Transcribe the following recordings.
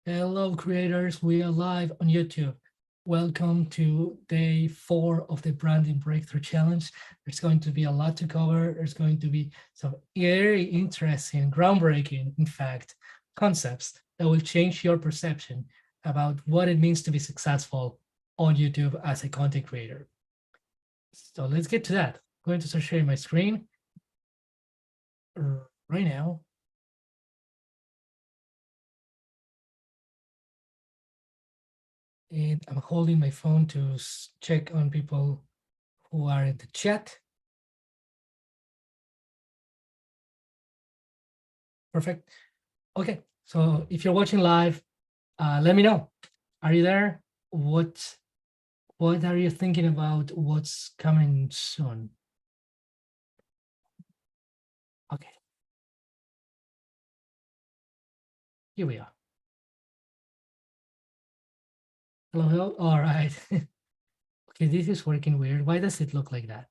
Hello, creators. We are live on YouTube. Welcome to day 4 of the Branding Breakthrough Challenge. There's going to be a lot to cover. There's going to be some very interesting, groundbreaking, in fact, concepts that will change your perception about what it means to be successful on YouTube as a content creator. So let's get to that. I'm going to start sharing my screen right now. And I'm holding my phone to check on people who are in the chat. Perfect. Okay, so if you're watching live, let me know. Are you there? What are you thinking about what's coming soon? Okay. Here we are. Hello, hello. All right. Okay, this is working weird. Why does it look like that?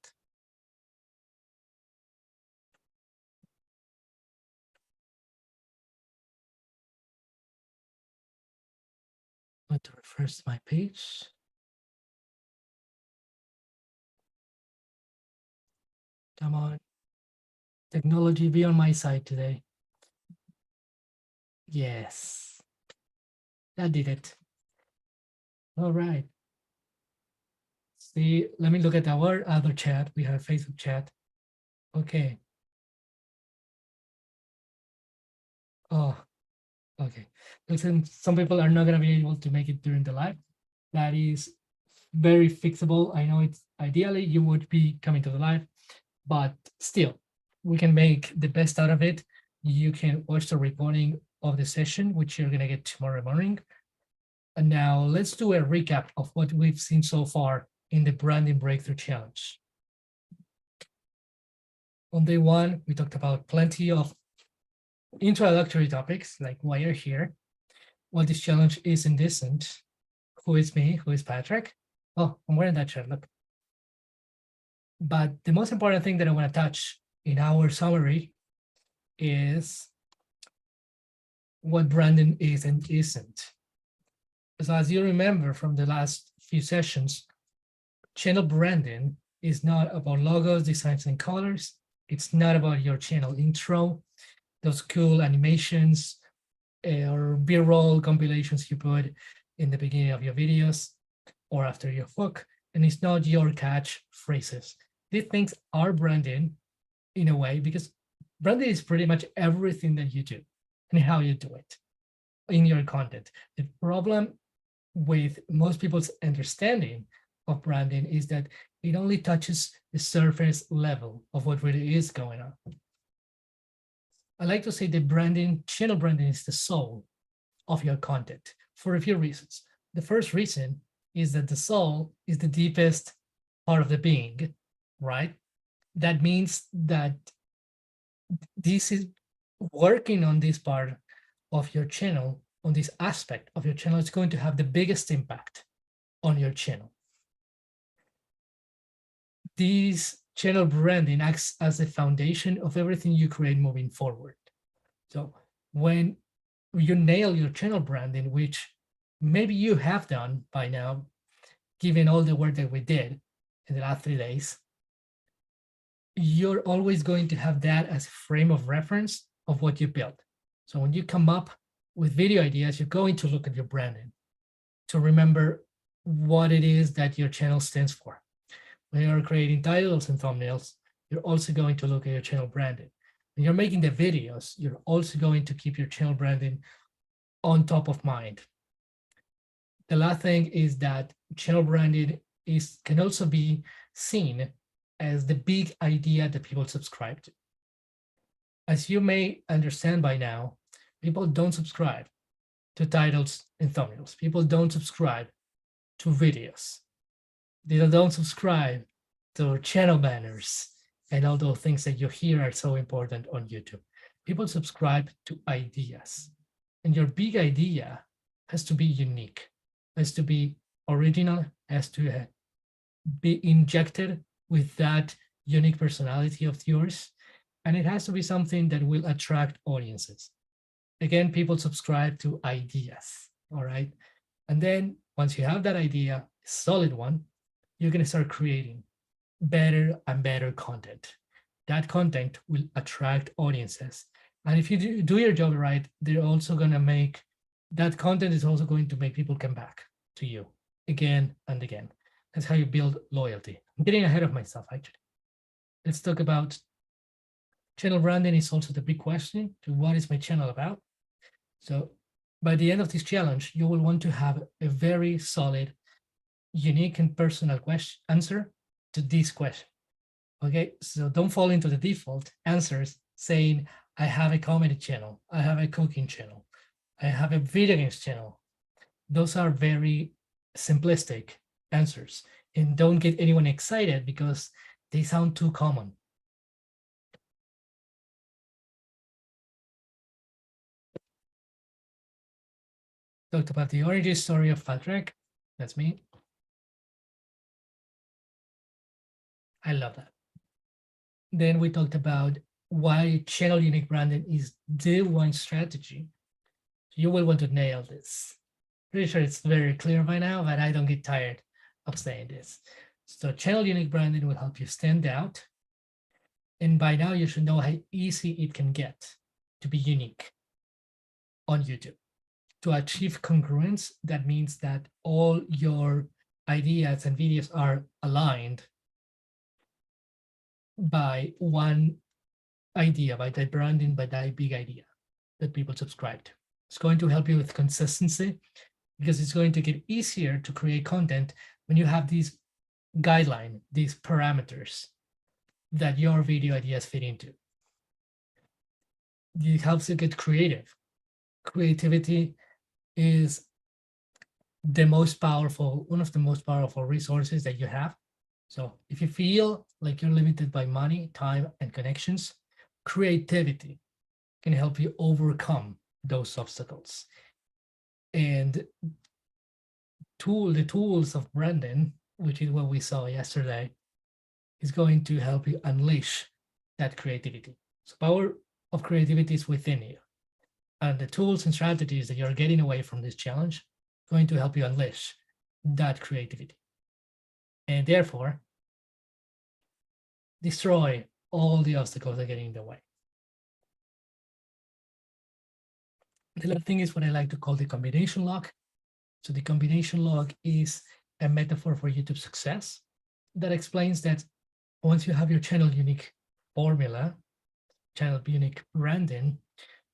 I'm going to refresh my page. Come on. Technology be on my side today. Yes. That did it. All right. See, let me look at our other chat. We have Facebook chat. Okay. Oh, okay. Listen, some people are not going to be able to make it during the live. That is very fixable. I know it's ideally you would be coming to the live, but still, we can make the best out of it. You can watch the recording of the session, which you're going to get tomorrow morning. And now let's do a recap of what we've seen so far in the Branding Breakthrough Challenge. On day 1, we talked about plenty of introductory topics like why you're here, what this challenge is and isn't, who is me, who is Patrick. Oh, I'm wearing that shirt, look. But the most important thing that I want to touch in our summary is what branding is and isn't. So as you remember from the last few sessions, channel branding is not about logos, designs, and colors. It's not about your channel intro, those cool animations or B-roll compilations you put in the beginning of your videos or after your hook. And it's not your catch phrases. These things are branding in a way because branding is pretty much everything that you do and how you do it in your content. The problem with most people's understanding of branding is that it only touches the surface level of what really is going on. I like to say that branding, channel branding is the soul of your content for a few reasons. The first reason is that the soul is the deepest part of the being, right? That means that this is working on this part of your channel, on this aspect of your channel, is going to have the biggest impact on your channel. This channel branding acts as the foundation of everything you create moving forward. So when you nail your channel branding, which maybe you have done by now, given all the work that we did in the last 3 days, you're always going to have that as a frame of reference of what you built. So when you come up with video ideas, you're going to look at your branding to remember what it is that your channel stands for. When you're creating titles and thumbnails, you're also going to look at your channel branding. When you're making the videos, you're also going to keep your channel branding on top of mind. The last thing is that channel branding can also be seen as the big idea that people subscribe to. As you may understand by now, people don't subscribe to titles and thumbnails. People don't subscribe to videos. They don't subscribe to channel banners and all those things that you hear are so important on YouTube. People subscribe to ideas. And your big idea has to be unique, has to be original, has to be injected with that unique personality of yours. And it has to be something that will attract audiences. again, people subscribe to ideas, all right? And then once you have that idea, solid one, you're going to start creating better and better content. That content will attract audiences. And if you do your job right, they're also going to make that content is also going to make people come back to you again and again. That's how you build loyalty. I'm getting ahead of myself, actually. Let's talk about channel branding. Is also the big question to what is my channel about? So by the end of this challenge, you will want to have a very solid, unique and personal answer to this question. Okay, so don't fall into the default answers saying, I have a comedy channel, I have a cooking channel, I have a video games channel. Those are very simplistic answers, and don't get anyone excited because they sound too common. Talked about the origin story of Patrick. That's me. I love that. Then we talked about why channel unique branding is the one strategy. You will want to nail this. Pretty sure it's very clear by now, but I don't get tired of saying this. So channel unique branding will help you stand out. And by now you should know how easy it can get to be unique on YouTube. To achieve congruence, that means that all your ideas and videos are aligned by one idea, by that branding, by that big idea that people subscribe to. It's going to help you with consistency because it's going to get easier to create content when you have these guidelines, these parameters that your video ideas fit into. It helps you get creative. Creativity is the most powerful, one of the most powerful resources that you have. So if you feel like you're limited by money, time, and connections, creativity can help you overcome those obstacles. And the tools of branding, which is what we saw yesterday, is going to help you unleash that creativity. So power of creativity is within you. And the tools and strategies that you're getting away from this challenge are going to help you unleash that creativity. And therefore, destroy all the obstacles that are getting in the way. The last thing is what I like to call the combination lock. So the combination lock is a metaphor for YouTube success that explains that once you have your channel unique formula, channel unique branding,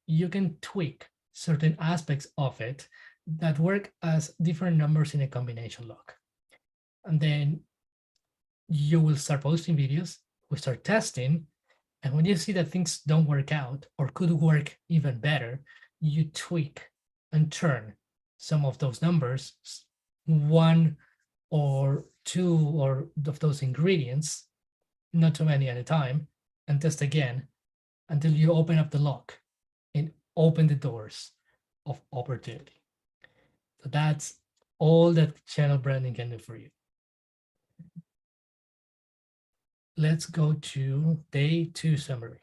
you can tweak certain aspects of it that work as different numbers in a combination lock. And then you will start posting videos, we start testing, and when you see that things don't work out or could work even better, you tweak and turn some of those numbers, one or two of those ingredients, not too many at a time, and test again until you open up the lock and open the doors of opportunity. So that's all that channel branding can do for you. Let's go to day 2 summary.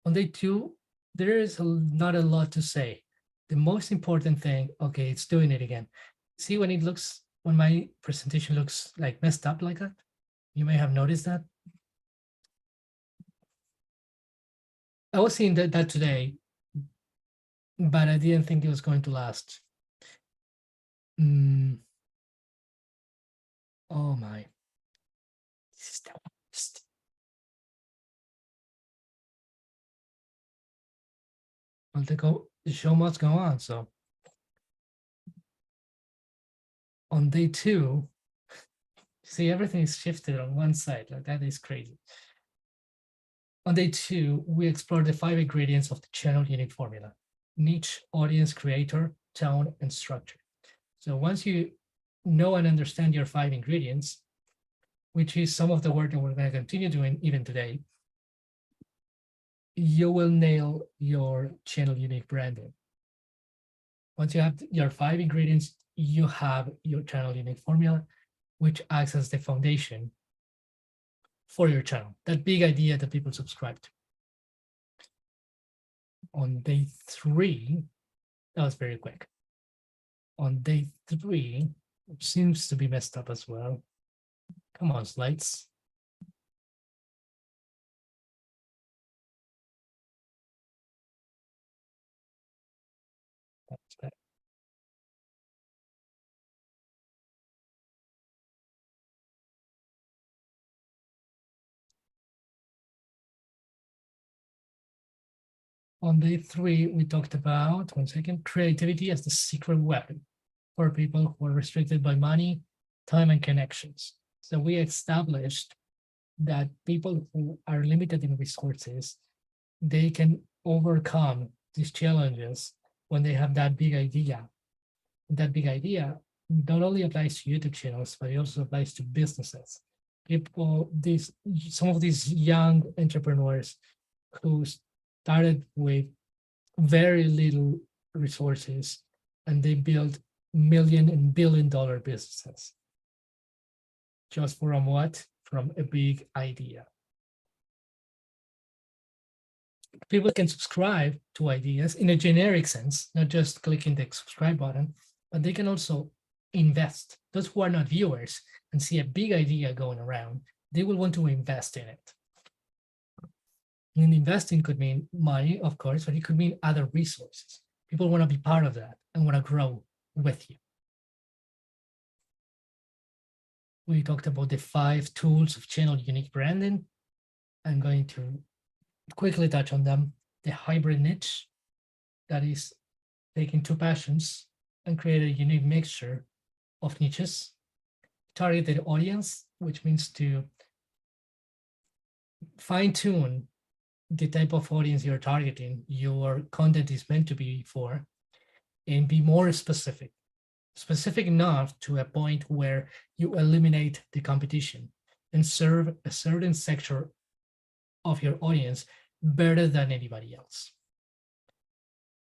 On day 2, there is not a lot to say. The most important thing, okay, it's doing it again. See when it looks, when my presentation looks like messed up like that? You may have noticed that. I was seeing that today, but I didn't think it was going to last. Oh my. This is the worst. Well, the show must go on. So on day 2, see, everything is shifted on one side. Like that is crazy. On day 2, we explore the 5 ingredients of the channel unique formula: niche, audience, creator, tone, and structure. So once you know and understand your 5 ingredients, which is some of the work that we're going to continue doing even today, you will nail your channel unique branding. Once you have your 5 ingredients, you have your channel unique formula, which acts as the foundation for your channel, that big idea that people subscribe to. On day 3, that was very quick. On day 3, which seems to be messed up as well. Come on, slides. That's bad. On day 3, we talked about, one second, creativity as the secret weapon for people who are restricted by money, time, and connections. So we established that people who are limited in resources, they can overcome these challenges when they have that big idea. That big idea not only applies to YouTube channels, but it also applies to businesses. Some of these young entrepreneurs who started with very little resources and they built million and billion-dollar businesses. Just from what? From a big idea. People can subscribe to ideas in a generic sense, not just clicking the subscribe button, but they can also invest. Those who are not viewers and see a big idea going around, they will want to invest in it. And investing could mean money, of course, but it could mean other resources. People want to be part of that and want to grow with you. We talked about the 5 tools of channel unique branding. I'm going to quickly touch on them. The hybrid niche, that is taking 2 passions and create a unique mixture of niches. Targeted audience, which means to fine-tune the type of audience you're targeting, your content is meant to be for, and be more specific. Specific enough to a point where you eliminate the competition and serve a certain sector of your audience better than anybody else.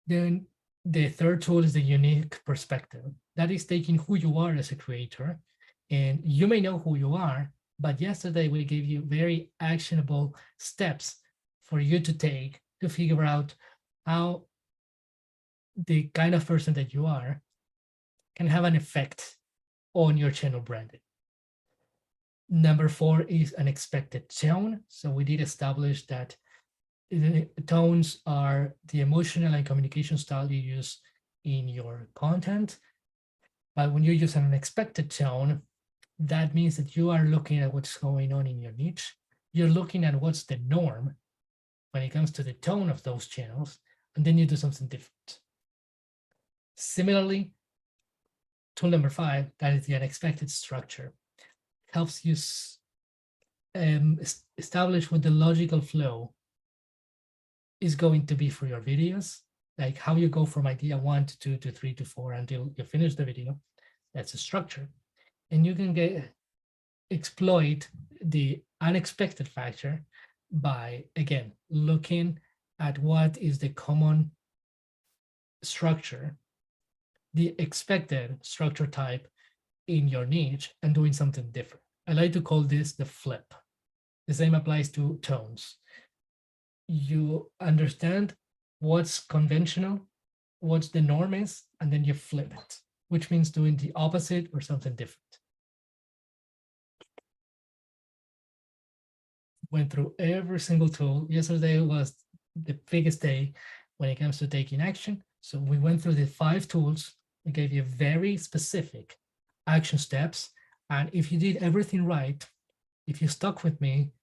Then the third tool is the unique perspective. That is taking who you are as a creator, and you may know who you are, but yesterday we gave you very actionable steps for you to take to figure out how the kind of person that you are can have an effect on your channel branding. Number 4 is an expected tone. So we did establish that tones are the emotional and communication style you use in your content. But when you use an unexpected tone, that means that you are looking at what's going on in your niche. You're looking at what's the norm when it comes to the tone of those channels, and then you do something different. Similarly, tool number 5, that is the unexpected structure, helps you establish what the logical flow is going to be for your videos, like how you go from idea 1 to 2 to 3 to 4 until you finish the video. That's a structure. And you can exploit the unexpected factor by, again, looking at what is the common structure, the expected structure type in your niche, and doing something different. I like to call this the flip. The same applies to tones. You understand what's conventional, what's the norm is, and then you flip it, which means doing the opposite or something different. Went through every single tool. Yesterday was the biggest day when it comes to taking action. So we went through the 5 tools. We gave you very specific action steps. And if you did everything right, if you stuck with me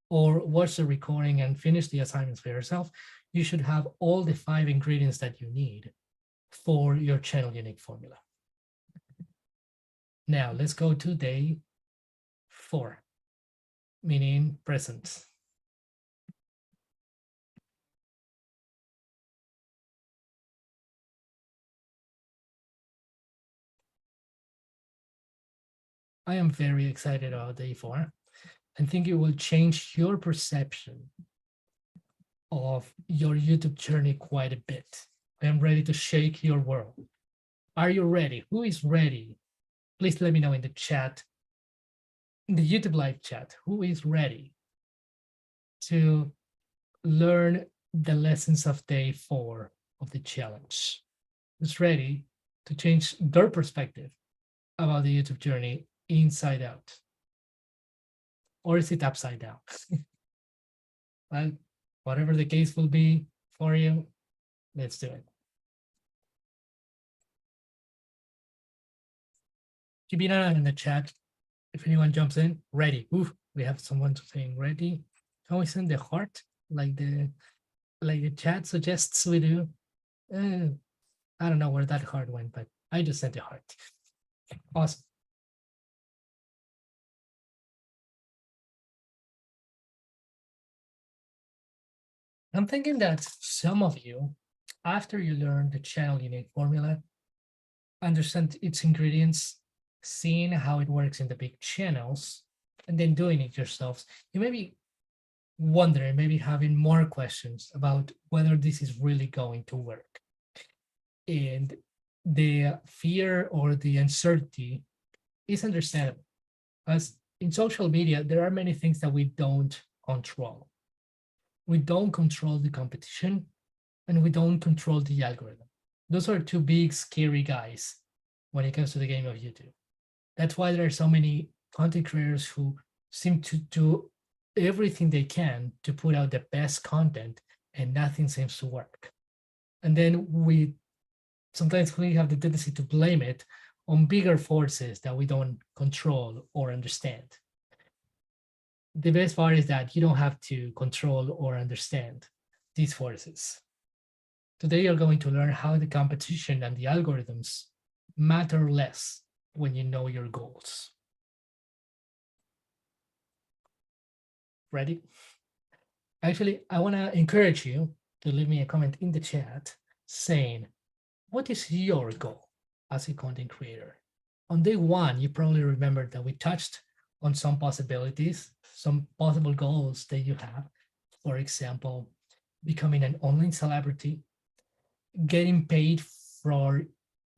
or watched the recording and finished the assignments for yourself, you should have all the 5 ingredients that you need for your channel unique formula. Now let's go to day 4, meaning present. I am very excited about day 4. I think it will change your perception of your YouTube journey quite a bit. I am ready to shake your world. Are you ready? Who is ready? Please let me know in the chat, in the YouTube live chat, who is ready to learn the lessons of day 4 of the challenge. Who's ready to change their perspective about the YouTube journey inside out? Or is it upside down? Well, whatever the case will be for you, let's do it. Keep an eye in the chat. If anyone jumps in, ready. Ooh, we have someone saying ready. Can we send the heart like the chat suggests we do? I don't know where that heart went, but I just sent a heart. Awesome. I'm thinking that some of you, after you learn the channel unique formula, understand its ingredients, seeing how it works in the big channels, and then doing it yourselves, you may be wondering, maybe having more questions about whether this is really going to work. And the fear or the uncertainty is understandable, as in social media, there are many things that we don't control. We don't control the competition, and we don't control the algorithm. Those are two big, scary guys when it comes to the game of YouTube. That's why there are so many content creators who seem to do everything they can to put out the best content, and nothing seems to work. And then sometimes we have the tendency to blame it on bigger forces that we don't control or understand. The best part is that you don't have to control or understand these forces. Today, you're going to learn how the competition and the algorithms matter less when you know your goals. Ready? Actually, I want to encourage you to leave me a comment in the chat saying, what is your goal as a content creator? On day 1, you probably remember that we touched on some possibilities, some possible goals that you have. For example, becoming an online celebrity, getting paid for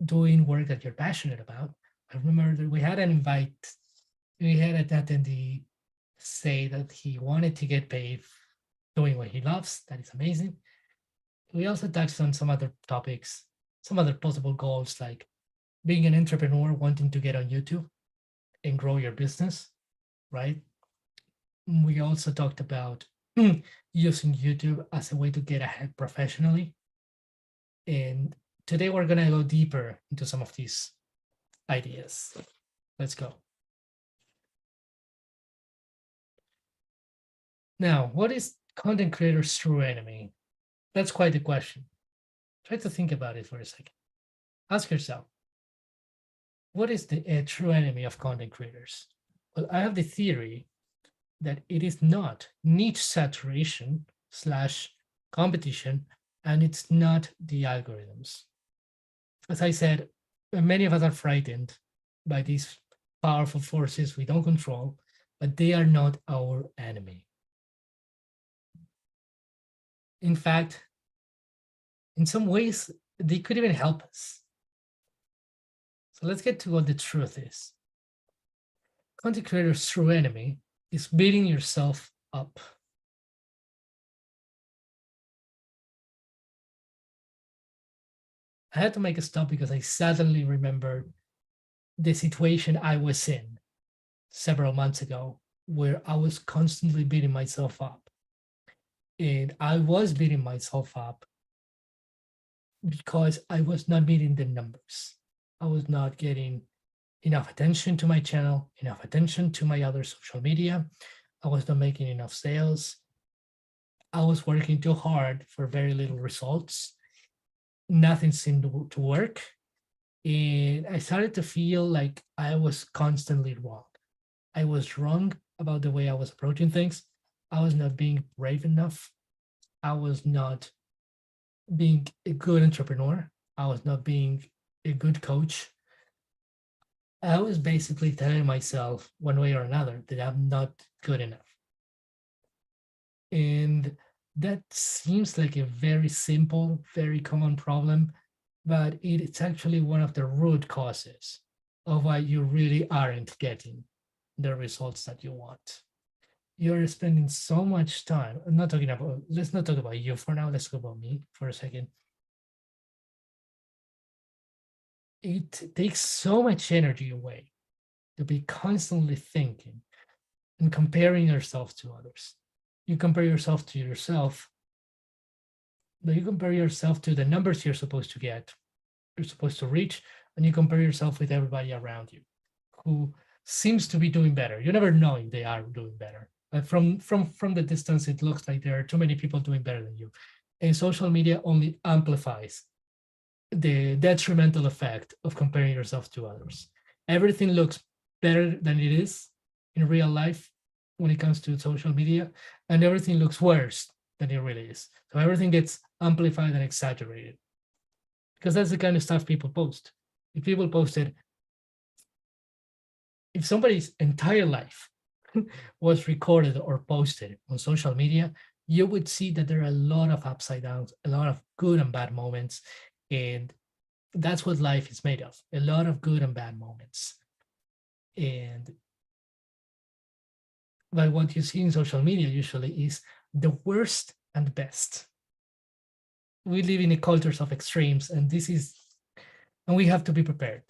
doing work that you're passionate about. I remember that we had an attendee say that he wanted to get paid doing what he loves. That is amazing. We also touched on some other topics, some other possible goals, like being an entrepreneur, wanting to get on YouTube and grow your business, right? We also talked about using YouTube as a way to get ahead professionally. And today we're going to go deeper into some of these ideas. Let's go. Now, what is content creators' true enemy? That's quite a question. Try to think about it for a second. Ask yourself, what is the true enemy of content creators? Well, I have the theory that it is not niche saturation / competition, and it's not the algorithms. As I said, many of us are frightened by these powerful forces we don't control, but they are not our enemy. In fact, in some ways, they could even help us. So let's get to what the truth is. Content creators' true enemy is beating yourself up. I had to make a stop because I suddenly remembered the situation I was in several months ago, where I was constantly beating myself up. And I was beating myself up because I was not meeting the numbers. I was not getting enough attention to my channel, enough attention to my other social media. I was not making enough sales. I was working too hard for very little results. Nothing seemed to work. And I started to feel like I was constantly wrong. I was wrong about the way I was approaching things. I was not being brave enough. I was not being a good entrepreneur. I was not being a good coach. I was basically telling myself one way or another that I'm not good enough. And that seems like a very simple, very common problem, but it's actually one of the root causes of why you really aren't getting the results that you want. you're spending so much time. I'm not talking about, let's not talk about you for now. Let's talk about me for a second. It takes so much energy away to be constantly thinking and comparing yourself to others. You compare yourself to yourself, but you compare yourself to the numbers you're supposed to get, you're supposed to reach, and you compare yourself with everybody around you who seems to be doing better. You never know if they are doing better. But from the distance, it looks like there are too many people doing better than you. And social media only amplifies the detrimental effect of comparing yourself to others. Everything looks better than it is in real life when it comes to social media, and everything looks worse than it really is. So everything gets amplified and exaggerated because that's the kind of stuff people post. If people posted, if somebody's entire life was recorded or posted on social media, you would see that there are a lot of upside downs, a lot of good and bad moments. And that's what life is made of, a lot of good and bad moments. And but what you see in social media usually is the worst and best. We live in a cultures of extremes, and we have to be prepared.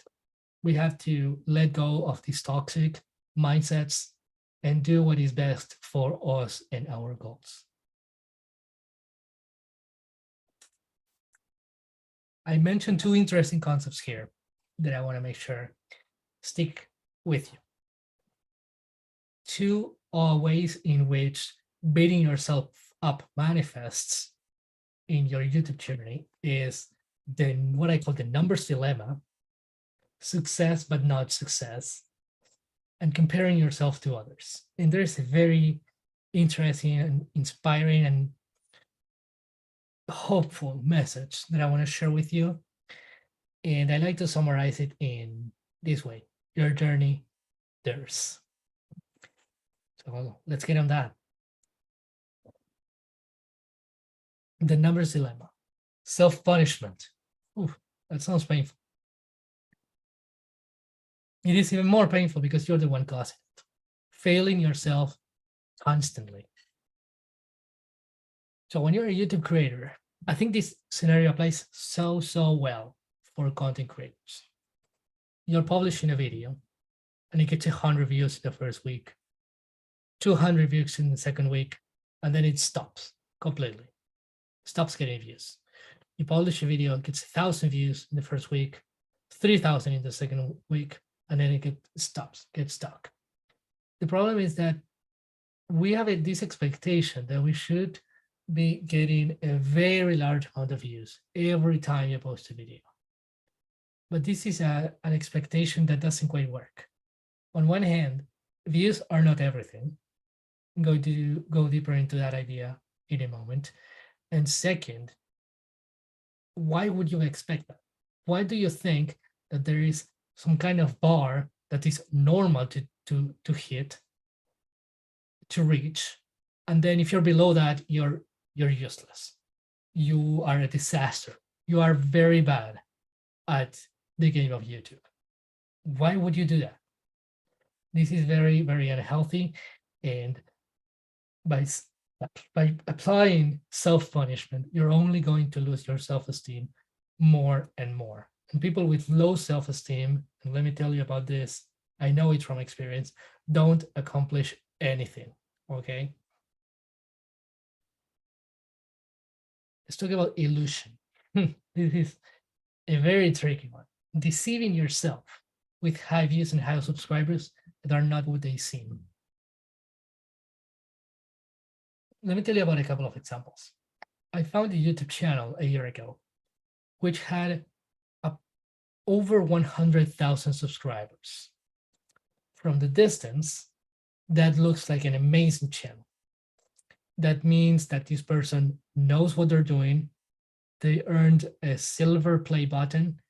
We have to let go of these toxic mindsets and do what is best for us and our goals. I mentioned two interesting concepts here that I want to make sure stick with you. Two ways in which beating yourself up manifests in your YouTube journey is what I call the numbers dilemma, success but not success, and comparing yourself to others. And there's a very interesting and inspiring and hopeful message that I want to share with you. And I like to summarize it in this way: your journey, theirs. So let's get on that. The numbers dilemma, self-punishment. That sounds painful. It is even more painful because you're the one causing it, failing yourself constantly. So when you're a YouTube creator, I think this scenario applies so well for content creators. You're publishing a video and it gets 100 views in the first week, 200 views in the second week, and then it stops completely, stops getting views. You publish a video, it gets 1,000 views in the first week, 3,000 in the second week, and then it gets stuck. The problem is that we have this expectation that we should be getting a very large amount of views every time you post a video. But this is an expectation that doesn't quite work. On one hand, views are not everything. I'm going to go deeper into that idea in a moment. And second, why would you expect that? Why do you think that there is some kind of bar that is normal to hit, to reach, and then if you're below that, you're useless. You are a disaster. You are very bad at the game of YouTube. Why would you do that? This is very unhealthy, and by applying self-punishment, you're only going to lose your self-esteem more and more. And people with low self-esteem, and let me tell you about this, I know it from experience, don't accomplish anything, okay? Let's talk about illusion. This is a very tricky one. Deceiving yourself with high views and high subscribers that are not what they seem. Let me tell you about a couple of examples. I found a YouTube channel a year ago, which had over 100,000 subscribers. From the distance, that looks like an amazing channel. That means that this person knows what they're doing. They earned a silver play button.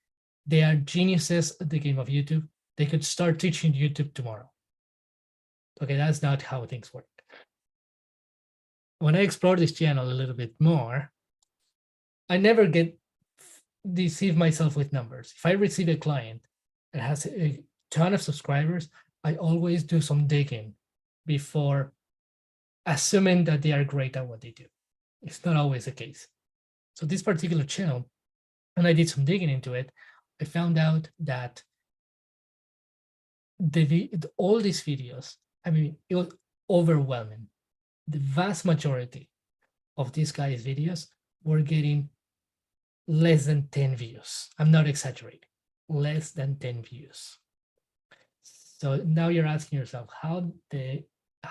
They are geniuses at the game of YouTube. They could start teaching YouTube tomorrow. Okay, that's not how things work. When I explore this channel a little bit more, I never deceive myself with numbers. If I receive a client that has a ton of subscribers, I always do some digging before assuming that they are great at what they do. It's not always the case. So this particular channel, and I did some digging into it, I found out that all these videos, I mean, it was overwhelming. The vast majority of these guys' videos were getting less than 10 views. I'm not exaggerating, less than 10 views. So now you're asking yourself, how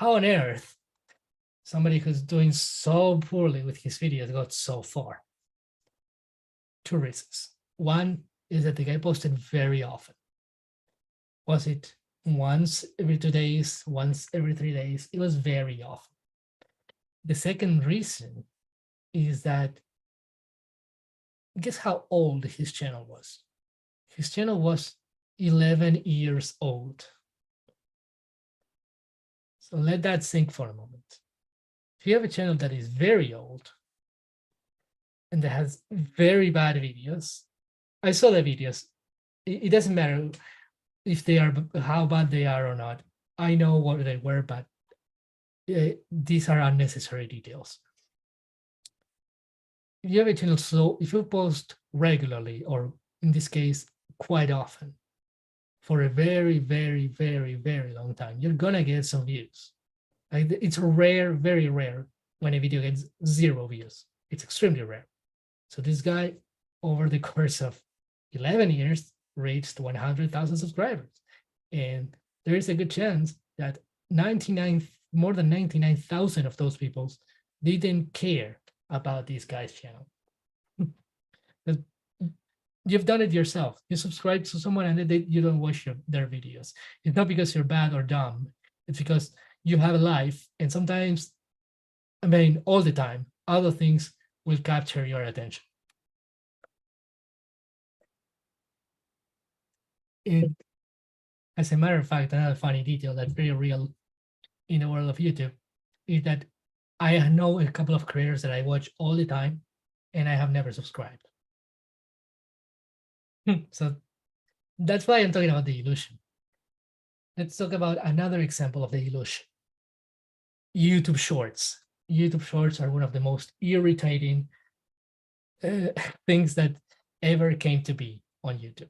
on earth somebody who's doing so poorly with his videos got so far? Two reasons. One is that the guy posted very often. Was it once every 2 days, once every 3 days? It was very often. The second reason is that, guess how old his channel was? His channel was 11 years old. So let that sink for a moment. If you have a channel that is very old and that has very bad videos, I saw the videos. It doesn't matter if they are, how bad they are or not. I know what they were, but these are unnecessary details. If you have a channel, so if you post regularly, or in this case, quite often, for a very, very, very, very long time, you're gonna get some views. Like, it's rare, very rare, when a video gets 0 views. It's extremely rare. So this guy, over the course of 11 years, reached 100,000 subscribers. And there is a good chance that more than 99,000 of those people didn't care about this guy's channel. You've done it yourself. You subscribe to someone and you don't watch their videos. It's not because you're bad or dumb. It's because you have a life, and sometimes, I mean, all the time, other things will capture your attention. As a matter of fact, another funny detail that's very real in the world of YouTube is that I know a couple of creators that I watch all the time, and I have never subscribed. So that's why I'm talking about the illusion. Let's talk about another example of the illusion. YouTube Shorts. YouTube Shorts are one of the most irritating things that ever came to be on YouTube.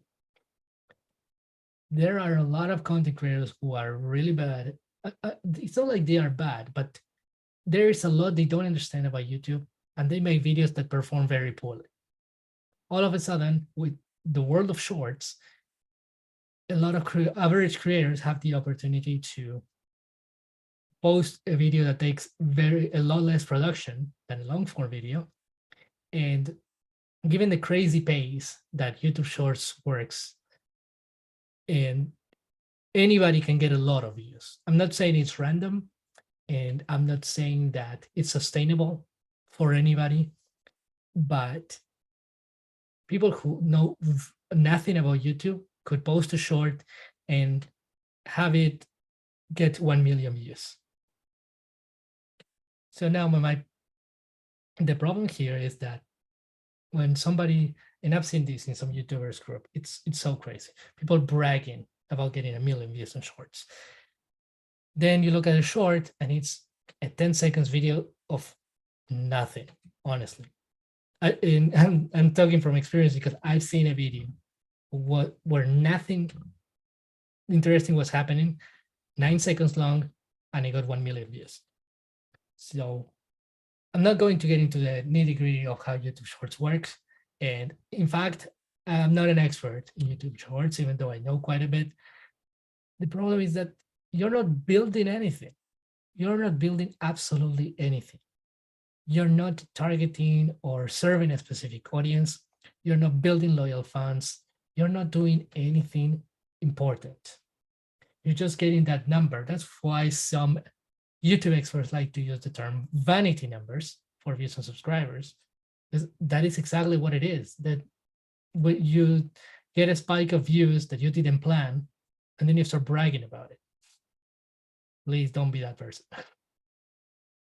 There are a lot of content creators who are really bad. It's not like they are bad, but there is a lot they don't understand about YouTube, and they make videos that perform very poorly. All of a sudden, with the world of shorts, a lot of average creators have the opportunity to post a video that takes a lot less production than a long form video. And given the crazy pace that YouTube Shorts works, and anybody can get a lot of views. I'm not saying it's random, and I'm not saying that it's sustainable for anybody, but people who know nothing about YouTube could post a short and have it get 1 million views. So now the problem here is that when somebody, and I've seen this in some YouTubers group, it's so crazy. People bragging about getting 1 million views on shorts. Then you look at a short and it's a 10 seconds video of nothing, honestly. I'm talking from experience because I've seen a video where nothing interesting was happening, 9 seconds long, and it got 1 million views. So I'm not going to get into the nitty-gritty of how YouTube Shorts works. And in fact, I'm not an expert in YouTube Shorts, even though I know quite a bit. The problem is that you're not building anything. You're not building absolutely anything. You're not targeting or serving a specific audience. You're not building loyal fans. You're not doing anything important. You're just getting that number. That's why some YouTube experts like to use the term vanity numbers for views and subscribers. That is exactly what it is. That when you get a spike of views that you didn't plan, and then you start bragging about it. Please don't be that person.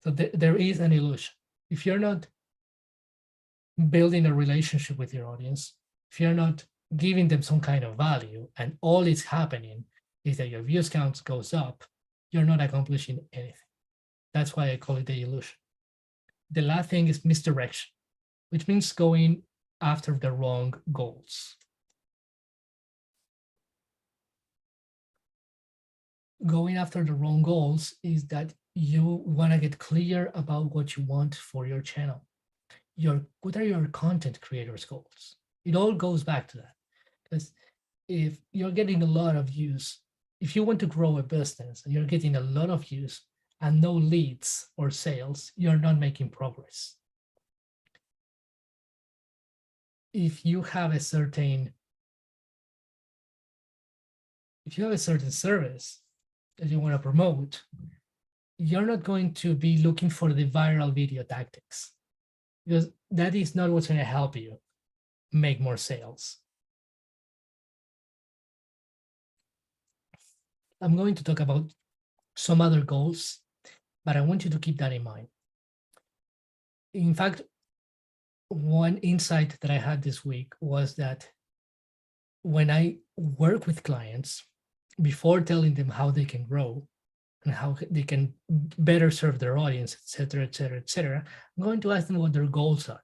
So there is an illusion. If you're not building a relationship with your audience, if you're not giving them some kind of value, and all is happening is that your views count goes up, you're not accomplishing anything. That's why I call it the illusion. The last thing is misdirection, which means going after the wrong goals. Going after the wrong goals is that you want to get clear about what you want for your channel. What are your content creators' goals? It all goes back to that. Because if you're getting a lot of views, if you want to grow a business and you're getting a lot of views and no leads or sales, you're not making progress. If you have a certain service that you want to promote, you're not going to be looking for the viral video tactics, because that is not what's going to help you make more sales. I'm going to talk about some other goals, but I want you to keep that in mind. In fact, one insight that I had this week was that when I work with clients, before telling them how they can grow and how they can better serve their audience, etc., etc., etc., I'm going to ask them what their goals are.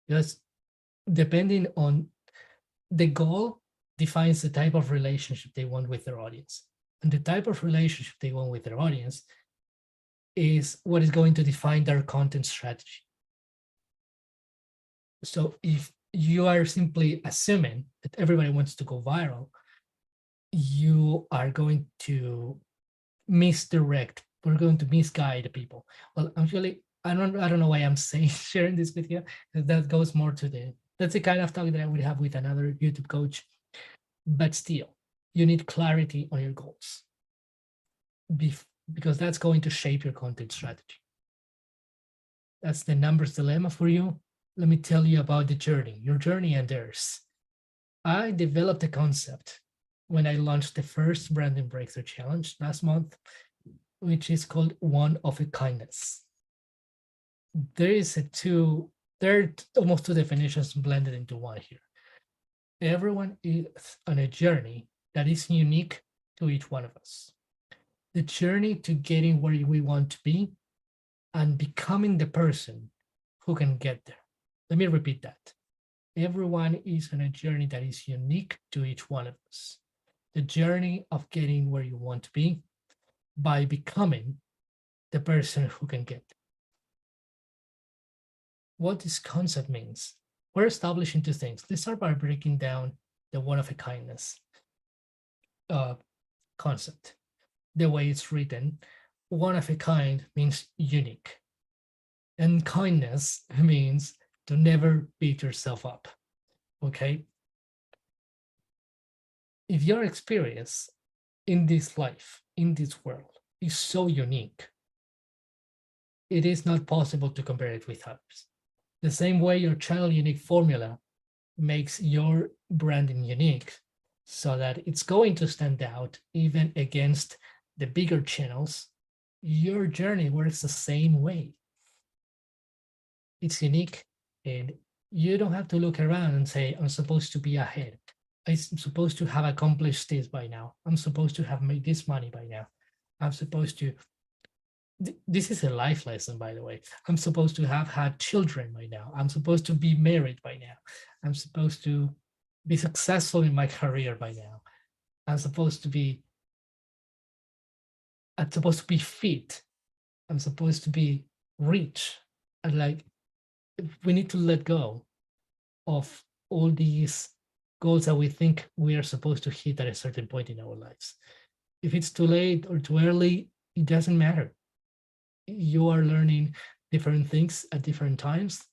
Because depending on the goal defines the type of relationship they want with their audience. And the type of relationship they want with their audience is what is going to define their content strategy. So if you are simply assuming that everybody wants to go viral, you are going to misdirect. We're going to misguide people. Well, actually, I don't know why I'm saying sharing this with you. That goes more to that's the kind of talk that I would have with another YouTube coach. But still, you need clarity on your goals because that's going to shape your content strategy. That's the numbers dilemma for you. Let me tell you about the journey, your journey and theirs. I developed a concept when I launched the first Branding Breakthrough Challenge last month, which is called One of a Kindness. They're almost two definitions blended into one here. Everyone is on a journey that is unique to each one of us. The journey to getting where we want to be and becoming the person who can get there. Let me repeat that. Everyone is on a journey that is unique to each one of us. The journey of getting where you want to be by becoming the person who can get there. What this concept means, we're establishing two things. Let's start by breaking down the one of a kindness concept. The way it's written, one of a kind means unique. And kindness means to never beat yourself up, okay? If your experience in this life, in this world, is so unique, it is not possible to compare it with others. The same way your channel unique formula makes your branding unique so that it's going to stand out even against the bigger channels, your journey works the same way. It's unique, and you don't have to look around and say, I'm supposed to be ahead. I'm supposed to have accomplished this by now. I'm supposed to have made this money by now. I'm supposed to, this is a life lesson, by the way. I'm supposed to have had children by now. I'm supposed to be married by now. I'm supposed to be successful in my career by now. I'm supposed to be fit. I'm supposed to be rich. And like, we need to let go of all these goals that we think we are supposed to hit at a certain point in our lives. If it's too late or too early, it doesn't matter. You are learning different things at different times.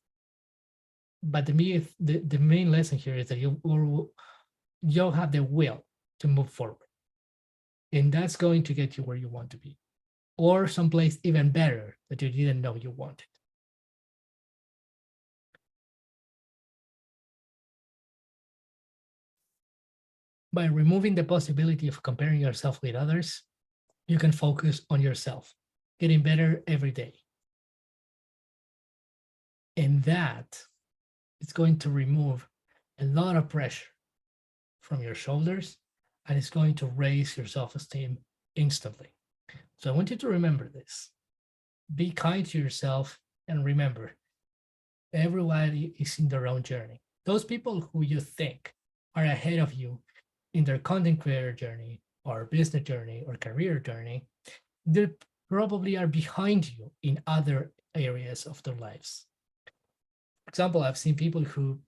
But the main lesson here is that you'll have the will to move forward. And that's going to get you where you want to be, or someplace even better that you didn't know you wanted. By removing the possibility of comparing yourself with others, you can focus on yourself, getting better every day. And that is going to remove a lot of pressure from your shoulders, and it's going to raise your self-esteem instantly. So I want you to remember this. be kind to yourself, and remember, everybody is in their own journey. Those people who you think are ahead of you in their content creator journey or business journey or career journey, they probably are behind you in other areas of their lives. For example, I've seen people who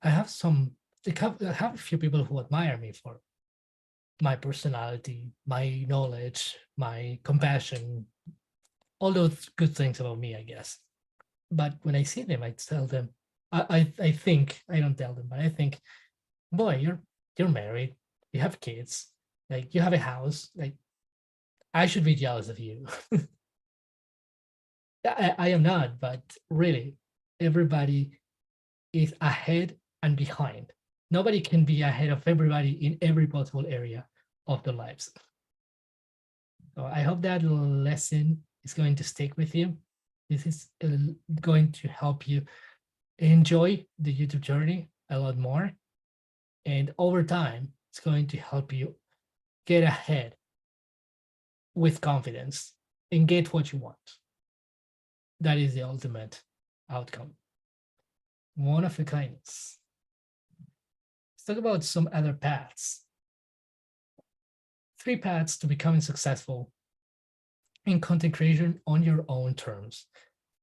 I have some I have a few people who admire me for my personality, my knowledge, my compassion, all those good things about me, I guess. But when I see them, I tell them, I think, I don't tell them, but I think, boy, you're married, you have kids, like you have a house, like I should be jealous of you. I am not, but really, everybody is ahead and behind. Nobody can be ahead of everybody in every possible area of their lives. So I hope that lesson is going to stick with you. This is going to help you enjoy the YouTube journey a lot more. And over time, it's going to help you get ahead with confidence and get what you want. That is the ultimate outcome. One of a kindness. Let's talk about some other paths. 3 paths to becoming successful in content creation on your own terms,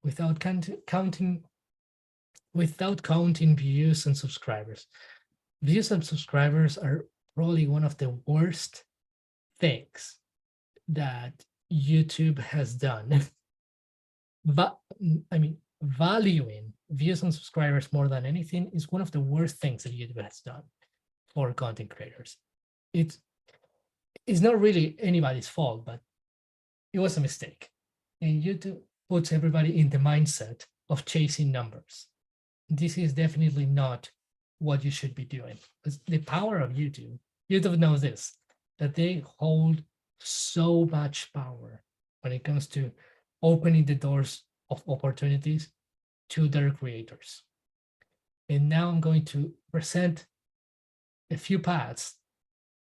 without counting views and subscribers. Views and subscribers are probably one of the worst things that YouTube has done. But I mean, valuing views and subscribers more than anything is one of the worst things that YouTube has done for content creators. It's not really anybody's fault, but it was a mistake. And YouTube puts everybody in the mindset of chasing numbers. This is definitely not what you should be doing. It's the power of YouTube. YouTube knows this, that they hold so much power when it comes to opening the doors of opportunities to their creators. And now I'm going to present a few paths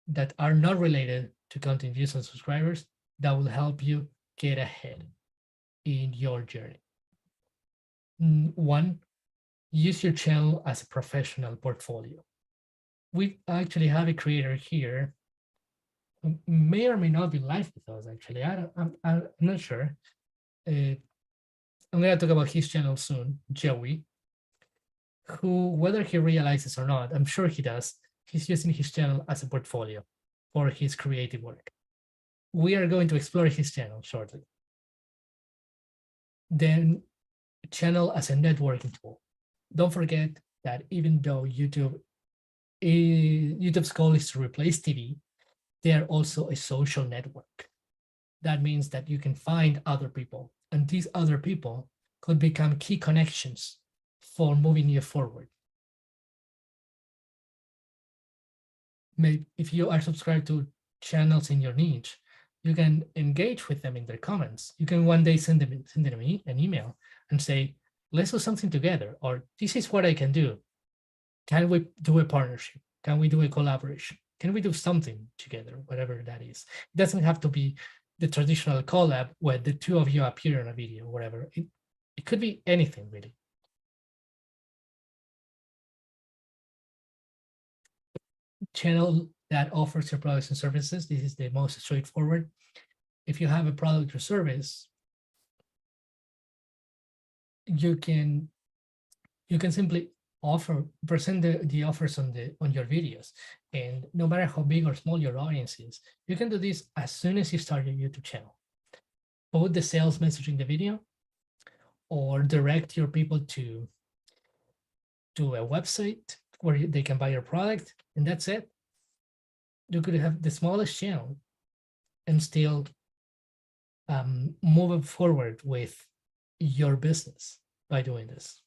that are not related to content views and subscribers that will help you get ahead in your journey. 1, use your channel as a professional portfolio. We actually have a creator here who may or may not be live with us, actually. I'm not sure. I'm going to talk about his channel soon, Joey, who, whether he realizes or not, I'm sure he does, he's using his channel as a portfolio for his creative work. We are going to explore his channel shortly. Then, channel as a networking tool. Don't forget that even though YouTube's goal is to replace TV, they are also a social network. That means that you can find other people, and these other people could become key connections for moving you forward. Maybe if you are subscribed to channels in your niche, you can engage with them in their comments. You can one day send them an email and say, let's do something together, or this is what I can do. Can we do a partnership? Can we do a collaboration? Can we do something together, whatever that is? It doesn't have to be the traditional collab where the 2 of you appear in a video, or whatever. It could be anything, really. Channel that offers your products and services. This is the most straightforward. If you have a product or service, you can simply present the offers on your videos. And no matter how big or small your audience is, you can do this as soon as you start your YouTube channel. Put the sales message in the video, or direct your people to a website where they can buy your product, and that's it. You could have the smallest channel and still move forward with your business by doing this.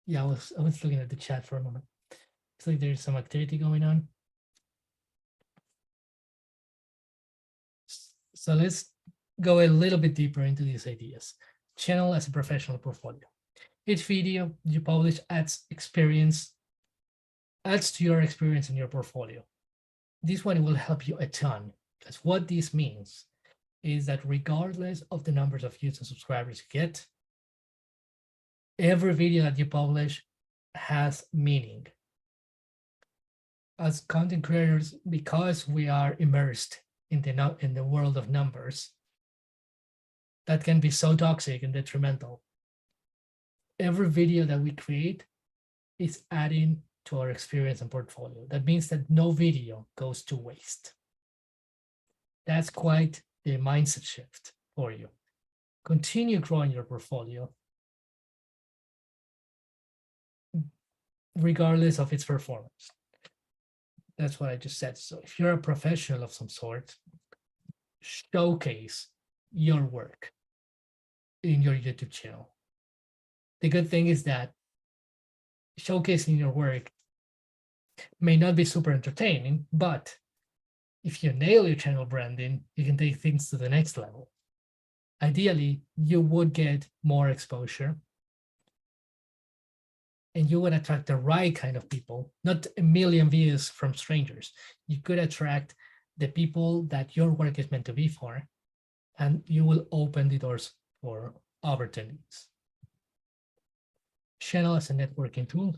Yeah, I was looking at the chat for a moment. Looks like there's some activity going on. So let's go a little bit deeper into these ideas. Channel as a professional portfolio. Each video you publish adds experience adds to your experience in your portfolio. This one will help you a ton, because what this means is that regardless of the numbers of views and subscribers you get, every video that you publish has meaning. As content creators, because we are immersed in the world of numbers, that can be so toxic and detrimental. Every video that we create is adding to our experience and portfolio. That means that no video goes to waste. That's quite the mindset shift for you. Continue growing your portfolio regardless of its performance. That's what I just said. So if you're a professional of some sort, showcase your work in your YouTube channel. The good thing is that showcasing your work may not be super entertaining, but if you nail your channel branding, you can take things to the next level. Ideally, you would get more exposure and you would attract the right kind of people, not a million views from strangers. You could attract the people that your work is meant to be for, and you will open the doors for opportunities. Channel as a networking tool.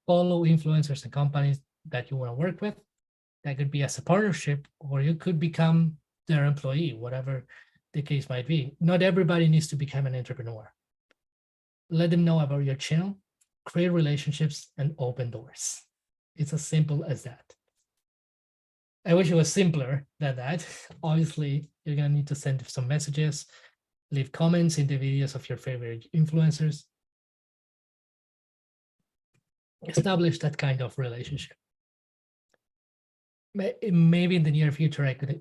Follow influencers and companies that you want to work with. That could be as a partnership, or you could become their employee, whatever the case might be. Not everybody needs to become an entrepreneur. Let them know about your channel, create relationships, and open doors. It's as simple as that. I wish it was simpler than that. Obviously, you're going to need to send some messages, leave comments in the videos of your favorite influencers. Establish that kind of relationship. Maybe in the near future, I could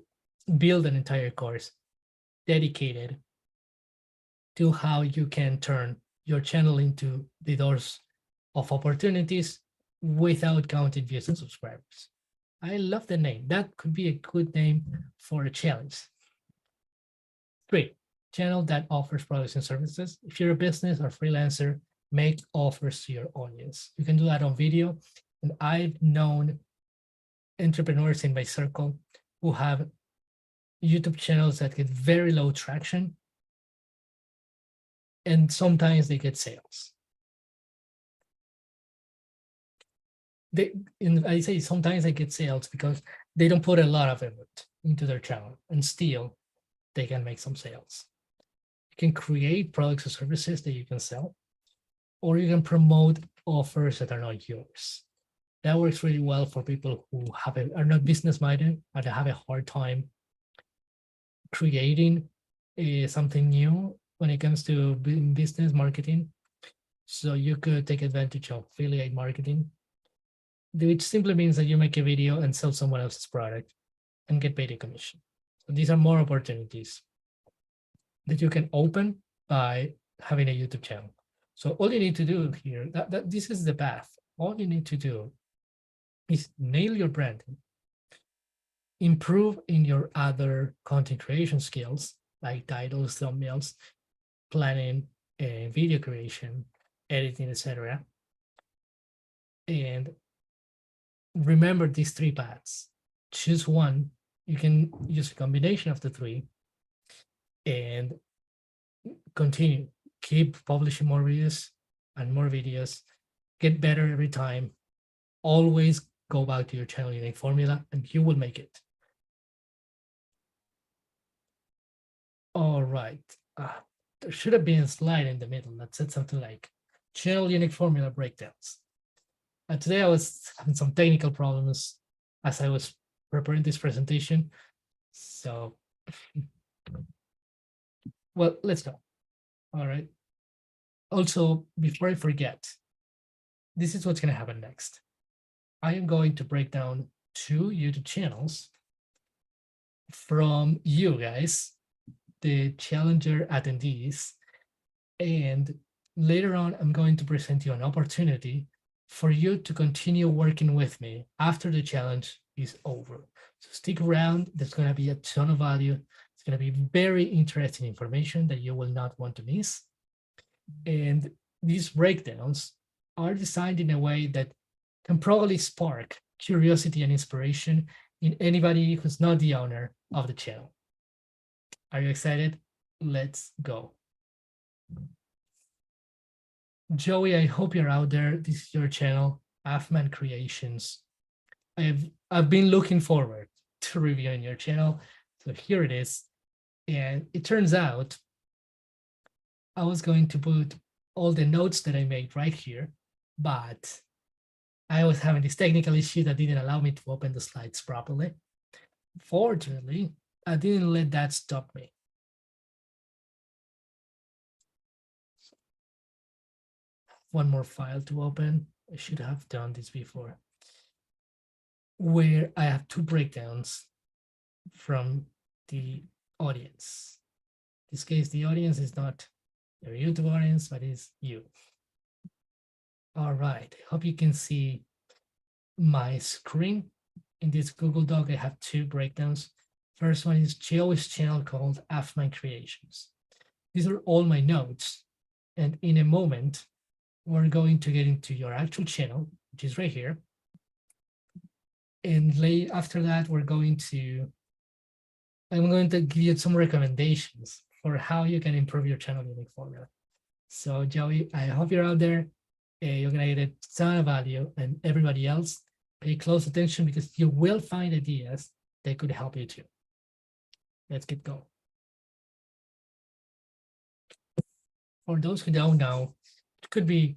build an entire course dedicated to how you can turn your channel into the doors of opportunities without counting views and subscribers. I love the name. That could be a good name for a challenge. 3, channel that offers products and services. If you're a business or freelancer, make offers to your audience. You can do that on video. And I've known entrepreneurs in my circle who have YouTube channels that get very low traction, and sometimes they get sales. I say sometimes they get sales because they don't put a lot of effort into their channel, and still they can make some sales. You can create products or services that you can sell, or you can promote offers that are not yours. That works really well for people who are not business minded or they have a hard time creating something new when it comes to business marketing. So you could take advantage of affiliate marketing, which simply means that you make a video and sell someone else's product and get paid a commission. So these are more opportunities that you can open by having a YouTube channel. So all you need to do here, this is the path. All you need to do is nail your branding, improve in your other content creation skills like titles, thumbnails, planning, video creation, editing, etc. And remember these 3 paths. Choose one. You can use a combination of the 3 and continue. Keep publishing more videos and more videos. Get better every time. Always go back to your channel unique formula and you will make it. All right. There should have been a slide in the middle that said something like channel unique formula breakdowns. Today I was having some technical problems as I was preparing this presentation. So, well, let's go. All right. Also, before I forget, this is what's going to happen next. I am going to break down 2 YouTube channels from you guys, the Challenger attendees, and later on, I'm going to present you an opportunity for you to continue working with me after the challenge is over. So stick around. There's going to be a ton of value. It's going to be very interesting information that you will not want to miss. And these breakdowns are designed in a way that can probably spark curiosity and inspiration in anybody who's not the owner of the channel. Are you excited? Let's go. Joey, I hope you're out there. This is your channel, Afman Creations. I've been looking forward to reviewing your channel. So here it is. And it turns out I was going to put all the notes that I made right here, but I was having this technical issue that didn't allow me to open the slides properly. Fortunately, I didn't let that stop me. One more file to open. I should have done this before, where I have two breakdowns from the audience. In this case, the audience is not your YouTube audience, but is you. All right, I hope you can see my screen. In this Google Doc, I have two breakdowns. First one is Joey's channel called Afman Creations. These are all my notes. And in a moment, we're going to get into your actual channel, which is right here. And after that, I'm going to give you some recommendations for how you can improve your channel unique formula. So Joey, I hope you're out there. You're gonna get a ton of value, and everybody else, pay close attention because you will find ideas that could help you too. Let's get going. For those who don't know, it could be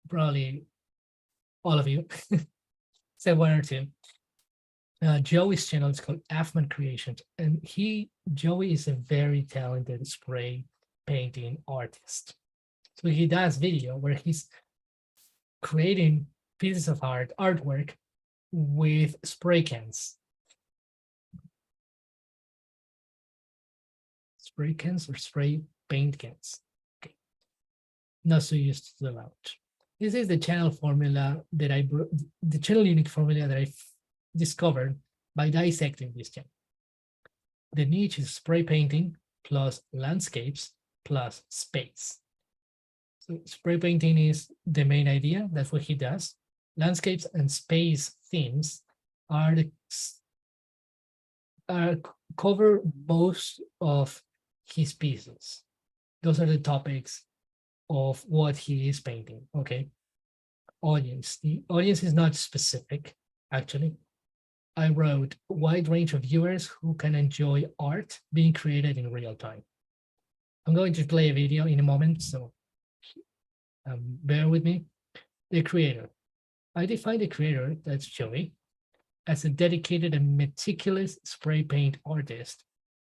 probably all of you, say one or two. Joey's channel is called Afman Creations, and Joey is a very talented spray painting artist. So he does video where he's creating pieces of artwork with spray cans. Spray cans or spray paint cans. Okay. Not so used to the launch. This is the channel formula that the channel unique formula that I discovered by dissecting this channel. The niche is spray painting plus landscapes plus space. So spray painting is the main idea. That's what he does. Landscapes and space themes cover most of his pieces. Those are the topics of what he is painting. Okay. Audience. The audience is not specific, actually. I wrote a wide range of viewers who can enjoy art being created in real time. I'm going to play a video in a moment, so bear with me. The creator. I define the creator, that's Joey, as a dedicated and meticulous spray paint artist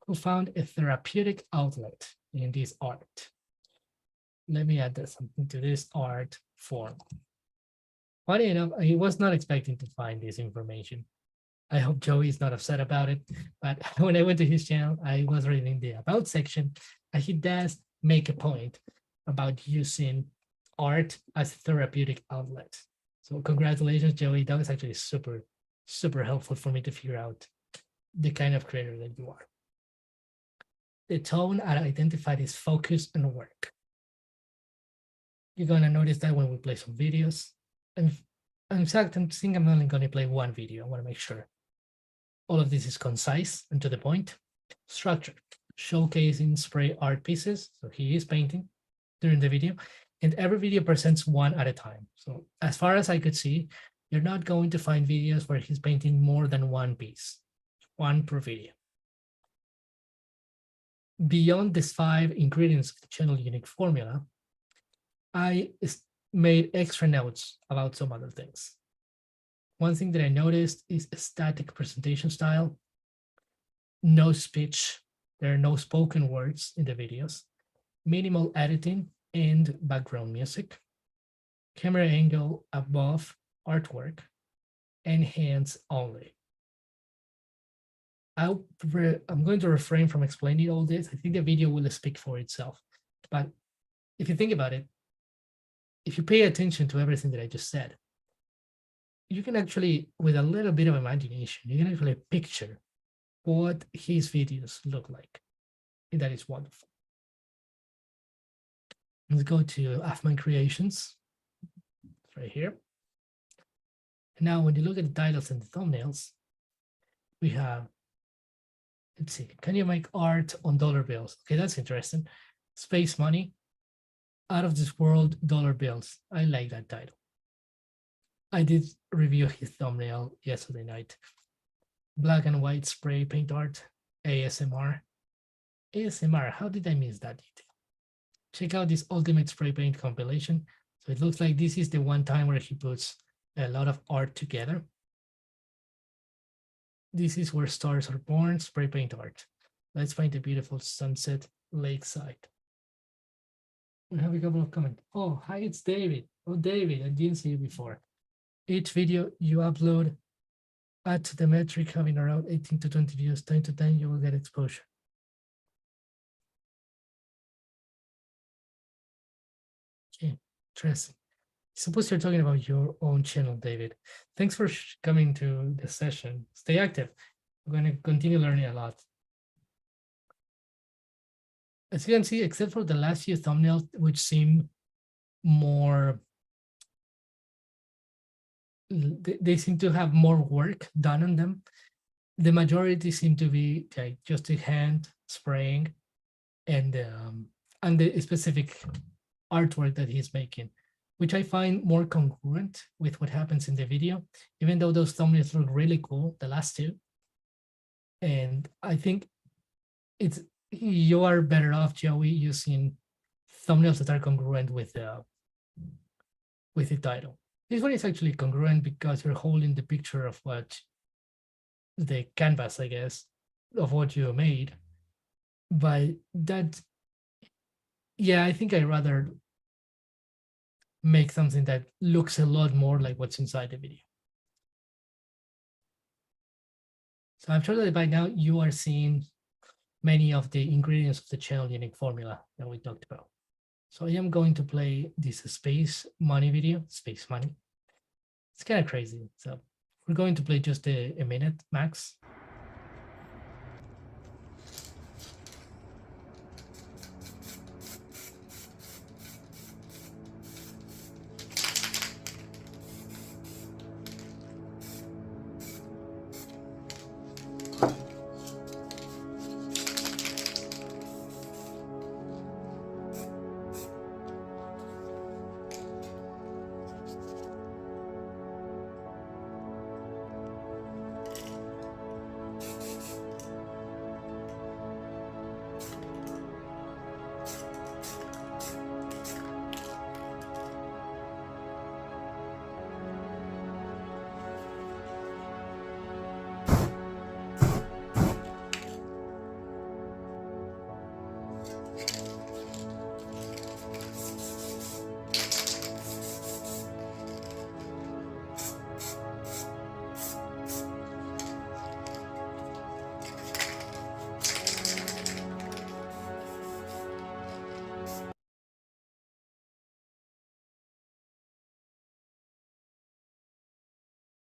who found a therapeutic outlet in this art. Let me add something to this art form. Funny enough, I was not expecting to find this information. I hope Joey is not upset about it, but when I went to his channel, I was reading the About section, and he does make a point about using art as a therapeutic outlet. So congratulations, Joey. That was actually super, super helpful for me to figure out the kind of creator that you are. The tone I identified is focus and work. You're going to notice that when we play some videos. And in fact, I think I'm only going to play one video. I want to make sure all of this is concise and to the point. Structure, showcasing spray art pieces. So he is painting during the video, and every video presents one at a time. So as far as I could see, you're not going to find videos where he's painting more than one piece, one per video. Beyond these 5 ingredients of the channel unique formula, I made extra notes about some other things. One thing that I noticed is a static presentation style, no speech, there are no spoken words in the videos, minimal editing and background music, camera angle above artwork, and hands only. I'm going to refrain from explaining all this. I think the video will speak for itself. But if you think about it, if you pay attention to everything that I just said, you can actually, with a little bit of imagination, you can actually picture what his videos look like. And that is wonderful. Let's go to Afman Creations, right here. Now, when you look at the titles and the thumbnails, we have, let's see, can you make art on dollar bills? Okay, that's interesting. Space Money, Out of This World Dollar Bills. I like that title. I did review his thumbnail yesterday night. Black and white spray paint art, ASMR. ASMR, how did I miss that detail? Check out this ultimate spray paint compilation. So it looks like this is the one time where he puts a lot of art together. This is where stars are born, spray paint art. Let's find a beautiful sunset lakeside. We have a couple of comments. Oh, hi, it's David. Oh, David, I didn't see you before. Each video you upload, add to the metric, having around 18 to 20 views, time to time, you will get exposure. Okay, interesting. Suppose you're talking about your own channel, David. Thanks for coming to the session. Stay active. We're going to continue learning a lot. As you can see, except for the last few thumbnails, which seem more, they seem to have more work done on them. The majority seem to be like just a hand spraying and the specific artwork that he's making, which I find more congruent with what happens in the video, even though those thumbnails look really cool, the last two. And I think you are better off, Joey, using thumbnails that are congruent with the title. This one is actually congruent because you're holding the picture of what the canvas, I guess, of what you made. But that, yeah, I think I'd rather make something that looks a lot more like what's inside the video. So I'm sure that by now you are seeing many of the ingredients of the channel unique formula that we talked about. So I am going to play this Space Money video, Space Money. It's kind of crazy. So we're going to play just a minute max.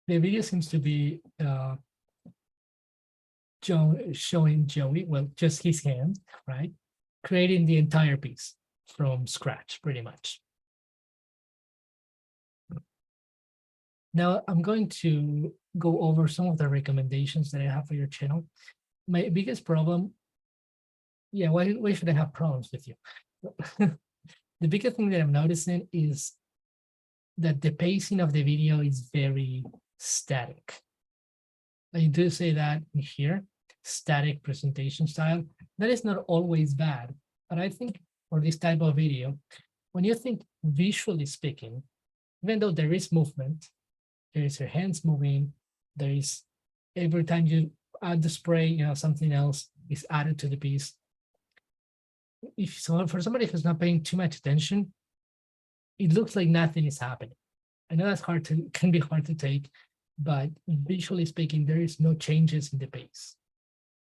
The video seems to be showing Joey, well, just his hand, right? Creating the entire piece from scratch, pretty much. Now I'm going to go over some of the recommendations that I have for your channel. My biggest problem, yeah, why should I have problems with you? The biggest thing that I'm noticing is that the pacing of the video is very static. I do say that in here, static presentation style. That is not always bad, but I think for this type of video, when you think visually speaking, even though there is movement, there is your hands moving, there is every time you add the spray, something else is added to the piece. If so, for somebody who's not paying too much attention, it looks like nothing is happening. I know that's can be hard to take, but visually speaking, there is no changes in the pace.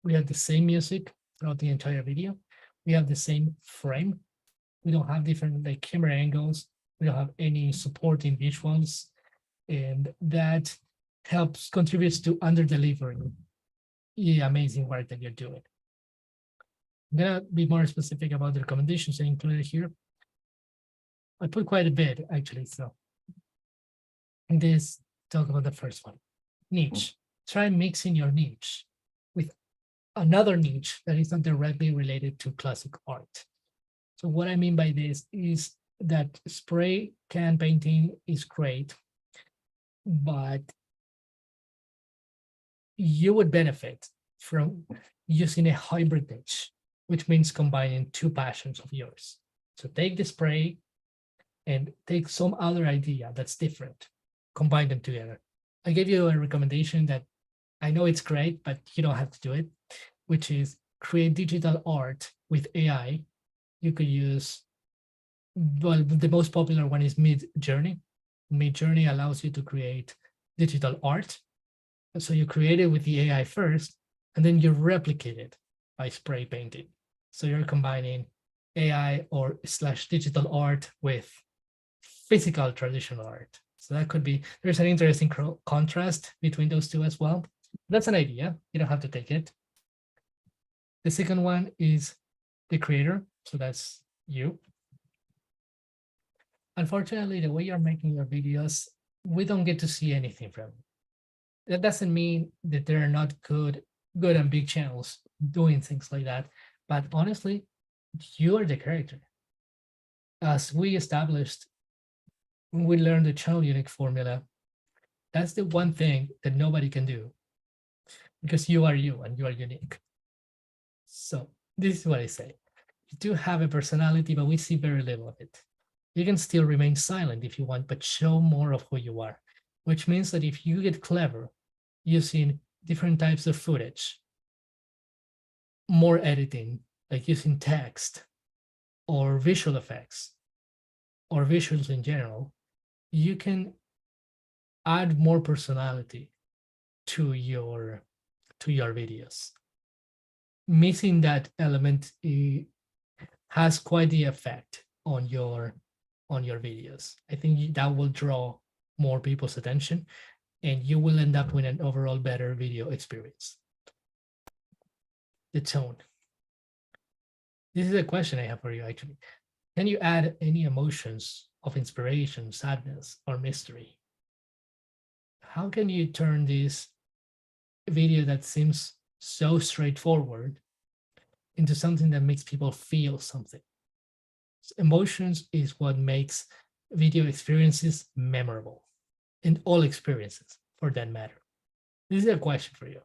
We have the same music throughout the entire video. We have the same frame. We don't have different camera angles. We don't have any supporting visuals. And that contributes to under-delivering the amazing work that you're doing. I'm gonna be more specific about the recommendations I included here. I put quite a bit, actually, so. This talk about the first one. Niche. Try mixing your niche with another niche that is not directly related to classic art. So what I mean by this is that spray can painting is great, but you would benefit from using a hybrid niche, which means combining two passions of yours. So take the spray and take some other idea that's different, combine them together. I gave you a recommendation that I know it's great, but you don't have to do it, which is create digital art with AI. You could use, well, the most popular one is Midjourney. Midjourney allows you to create digital art. So you create it with the AI first, and then you replicate it by spray painting. So you're combining AI or / digital art with physical traditional art. So that could be, there's an interesting contrast between those two as well. That's an idea. You don't have to take it. The second one is the creator. So that's you. Unfortunately, the way you're making your videos, we don't get to see anything from it. That doesn't mean that there are not good and big channels doing things like that. But honestly, you are the character. As we established, when we learned the channel unique formula, that's the one thing that nobody can do, because you are you and you are unique. So this is what I say. You do have a personality, but we see very little of it. You can still remain silent if you want, but show more of who you are, which means that if you get clever using different types of footage, more editing, like using text or visual effects or visuals in general, you can add more personality to your videos. Missing that element has quite the effect on your videos. I think that will draw more people's attention, and you will end up with an overall better video experience. The tone. This is a question I have for you, actually. Can you add any emotions of inspiration, sadness, or mystery? How can you turn this video that seems so straightforward into something that makes people feel something? Emotions is what makes video experiences memorable, and all experiences for that matter. This is a question for you.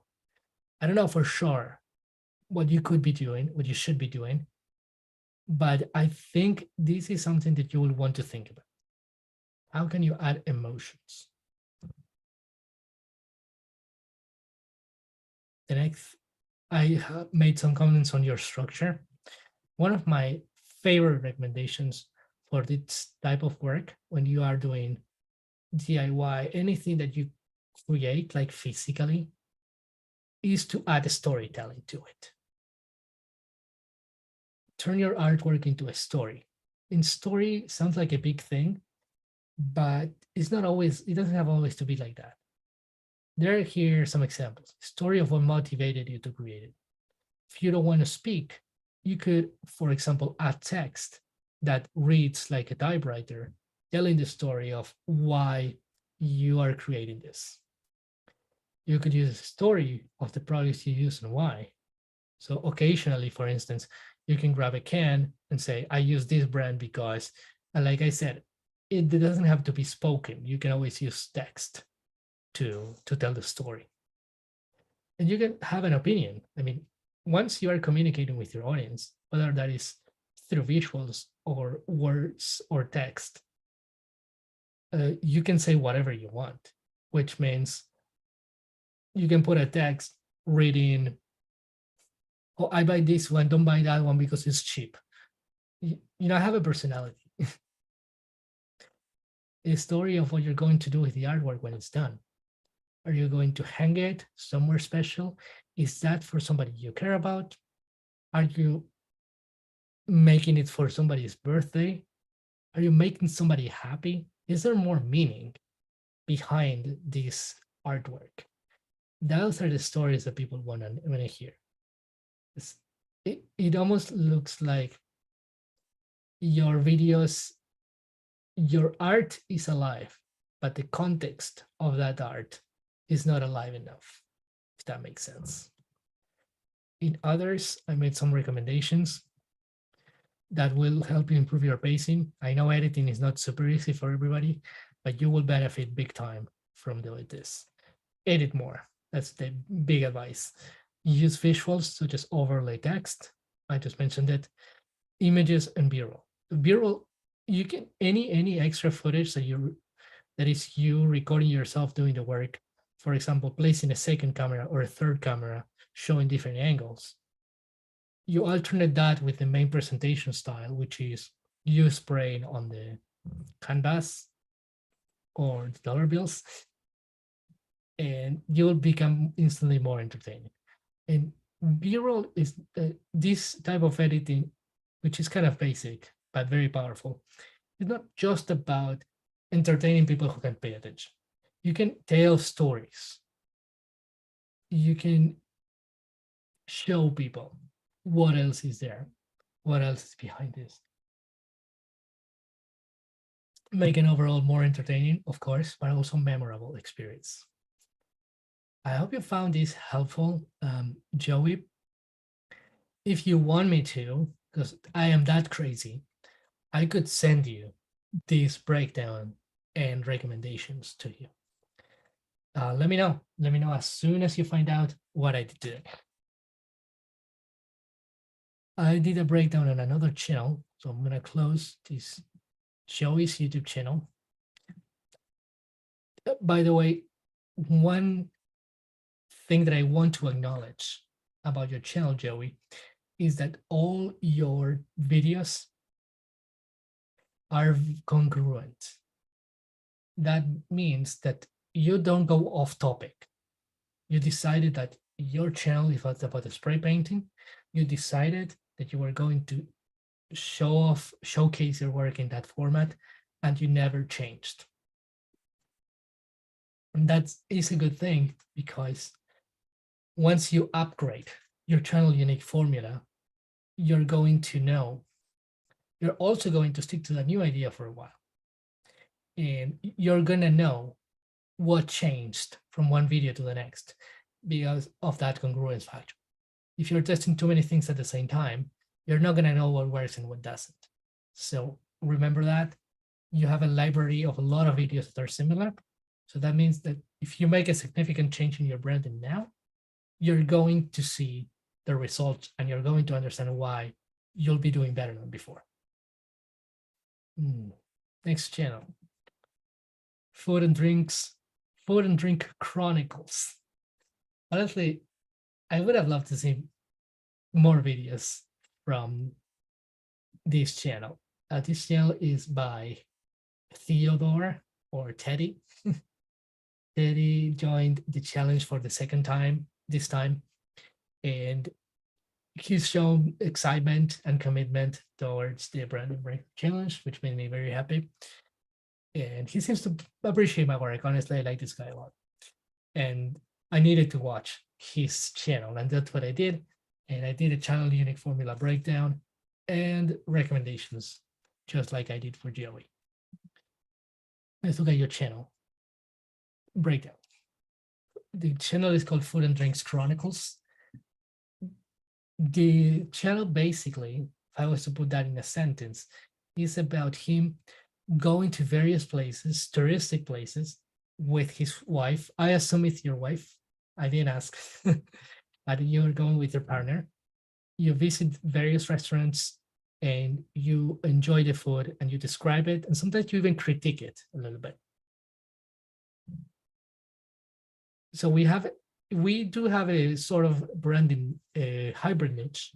I don't know for sure what you could be doing, what you should be doing, but I think this is something that you will want to think about. How can you add emotions? The next, I have made some comments on your structure. One of my favorite recommendations for this type of work, when you are doing DIY, anything that you create like physically, is to add storytelling to it. Turn your artwork into a story. And story sounds like a big thing, but it's not always, it doesn't have always to be like that. There are here some examples. Story of what motivated you to create it. If you don't want to speak, you could, for example, add text that reads like a typewriter, telling the story of why you are creating this. You could use a story of the products you use and why. So occasionally, for instance, you can grab a can and say, I use this brand because, and like I said, it doesn't have to be spoken. You can always use text to tell the story. And you can have an opinion. I mean, once you are communicating with your audience, whether that is through visuals or words or text, you can say whatever you want, which means you can put a text reading, oh, I buy this one, don't buy that one because it's cheap. You know, I have a personality. A story of what you're going to do with the artwork when it's done. Are you going to hang it somewhere special? Is that for somebody you care about? Are you making it for somebody's birthday? Are you making somebody happy? Is there more meaning behind this artwork? Those are the stories that people want to hear. It almost looks like your videos, your art is alive, but the context of that art is not alive enough, if that makes sense. In others, I made some recommendations that will help you improve your pacing. I know editing is not super easy for everybody, but you will benefit big time from doing this. Edit more. That's the big advice. Use visuals such as overlay text. I just mentioned it. Images and B-roll. B-roll, you can any extra footage that is you recording yourself doing the work. For example, placing a second camera or a third camera, showing different angles. You alternate that with the main presentation style, which is you spraying on the canvas or the dollar bills, and you'll become instantly more entertaining. And B-roll is this type of editing, which is kind of basic, but very powerful. It's not just about entertaining people who can pay attention. You can tell stories. You can show people what else is there, what else is behind this. Make an overall more entertaining, of course, but also memorable experience. I hope you found this helpful, Joey. If you want me to, because I am that crazy, I could send you this breakdown and recommendations to you. Let me know. Let me know as soon as you find out what I did today. I did a breakdown on another channel, so I'm gonna close this Joey's YouTube channel. By the way, one thing that I want to acknowledge about your channel, Joey, is that all your videos are congruent. That means that you don't go off topic. You decided that your channel, if it's about the spray painting, you decided that you were going to showcase your work in that format, and you never changed. And that is a good thing, because once you upgrade your channel unique formula, you're going to know, you're also going to stick to the new idea for a while. And you're gonna know what changed from one video to the next because of that congruence factor. If you're testing too many things at the same time, you're not gonna know what works and what doesn't. So remember that you have a library of a lot of videos that are similar. So that means that if you make a significant change in your branding now, you're going to see the results and you're going to understand why you'll be doing better than before. Next channel, Food and Drink Chronicles. Honestly, I would have loved to see more videos from this channel. This channel is by Theodore or Teddy. Teddy joined the challenge for the second time this time, and he's shown excitement and commitment towards the Branding Break challenge, which made me very happy. And he seems to appreciate my work. Honestly, I like this guy a lot. And I needed to watch his channel, and that's what I did. And I did a channel unique formula breakdown and recommendations, just like I did for Joey. Let's look at your channel breakdown. The channel is called Food and Drinks Chronicles. The channel basically, if I was to put that in a sentence, is about him going to various places, touristic places, with his wife. I assume it's your wife. I didn't ask. But you're going with your partner. You visit various restaurants and you enjoy the food and you describe it, and sometimes you even critique it a little bit. So we do have a sort of branding hybrid niche.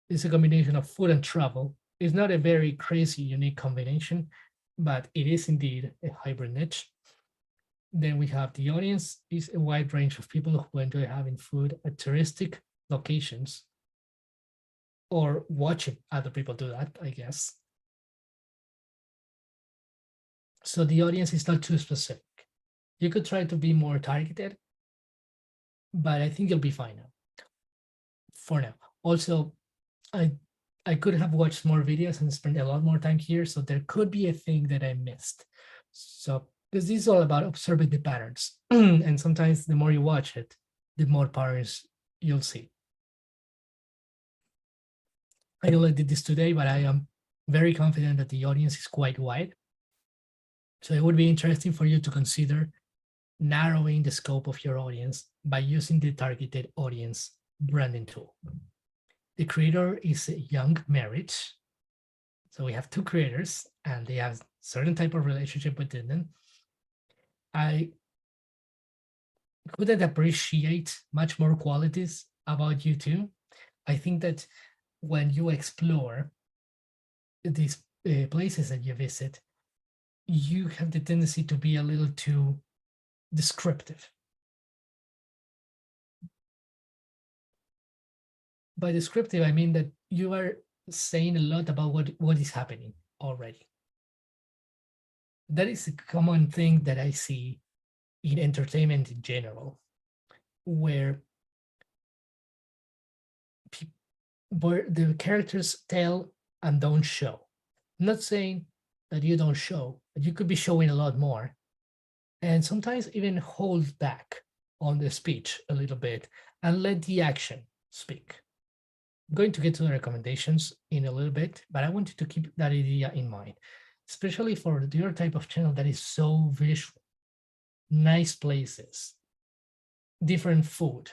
It's a combination of food and travel. It's not a very crazy, unique combination, but it is indeed a hybrid niche. Then we have the audience is a wide range of people who enjoy having food at touristic locations or watching other people do that, I guess. So the audience is not too specific. You could try to be more targeted, but I think you'll be fine now. For now. Also, I could have watched more videos and spent a lot more time here, so there could be a thing that I missed. So Because this is all about observing the patterns. And sometimes the more you watch it, the more patterns you'll see. I only did this today, but I am very confident that the audience is quite wide. So it would be interesting for you to consider narrowing the scope of your audience by using the targeted audience branding tool. The creator is a young marriage. So we have two creators and they have certain type of relationship within them. I couldn't appreciate much more qualities about you too. I think that when you explore these places that you visit, you have the tendency to be a little too descriptive. By descriptive, I mean that you are saying a lot about what is happening already. That is a common thing that I see in entertainment in general, where the characters tell and don't show. I'm not saying that you don't show, but you could be showing a lot more. And sometimes even hold back on the speech a little bit and let the action speak. I'm going to get to the recommendations in a little bit, but I want you to keep that idea in mind, especially for your type of channel that is so visual. Nice places, different food,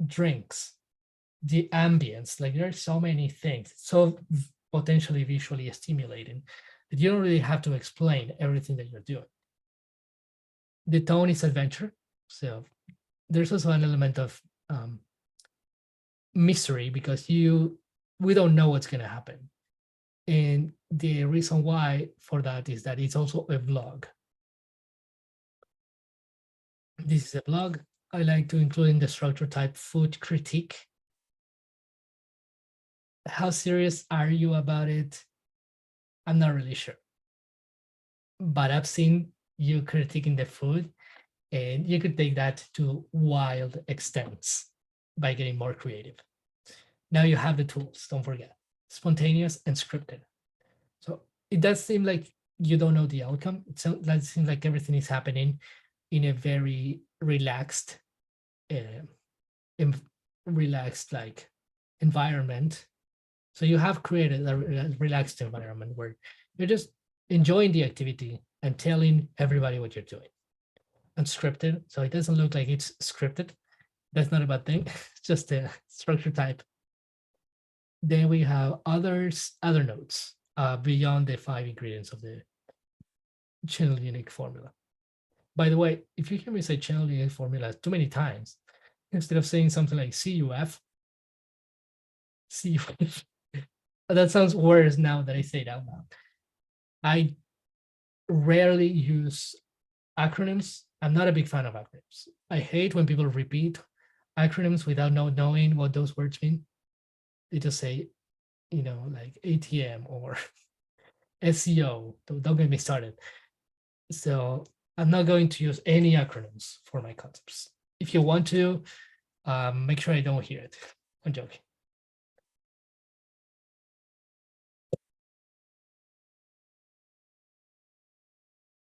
drinks, the ambience. Like there are so many things, so potentially visually stimulating that you don't really have to explain everything that you're doing. The tone is adventure, so there's also an element of mystery because we don't know what's going to happen, and the reason why for that is that it's also a vlog. This is a blog. I like to include in the structure type food critique. How serious are you about it? I'm not really sure. But I've seen you critiquing the food, and you could take that to wild extents by getting more creative. Now you have the tools, don't forget. Spontaneous and scripted. So it does seem like you don't know the outcome. That seems like everything is happening in a very relaxed, like environment. So you have created a relaxed environment where you're just enjoying the activity and telling everybody what you're doing. Unscripted, so it doesn't look like it's scripted. That's not a bad thing. It's just a structure type. Then we have other notes beyond the 5 ingredients of the channel unique formula. By the way, if you hear me say channel unique formula too many times, instead of saying something like CUF, that sounds worse now that I say it out loud. I rarely use acronyms. I'm not a big fan of acronyms. I hate when people repeat acronyms without knowing what those words mean. They just say, like ATM or SEO. Don't get me started. So I'm not going to use any acronyms for my concepts. If you want to, make sure I don't hear it. I'm joking.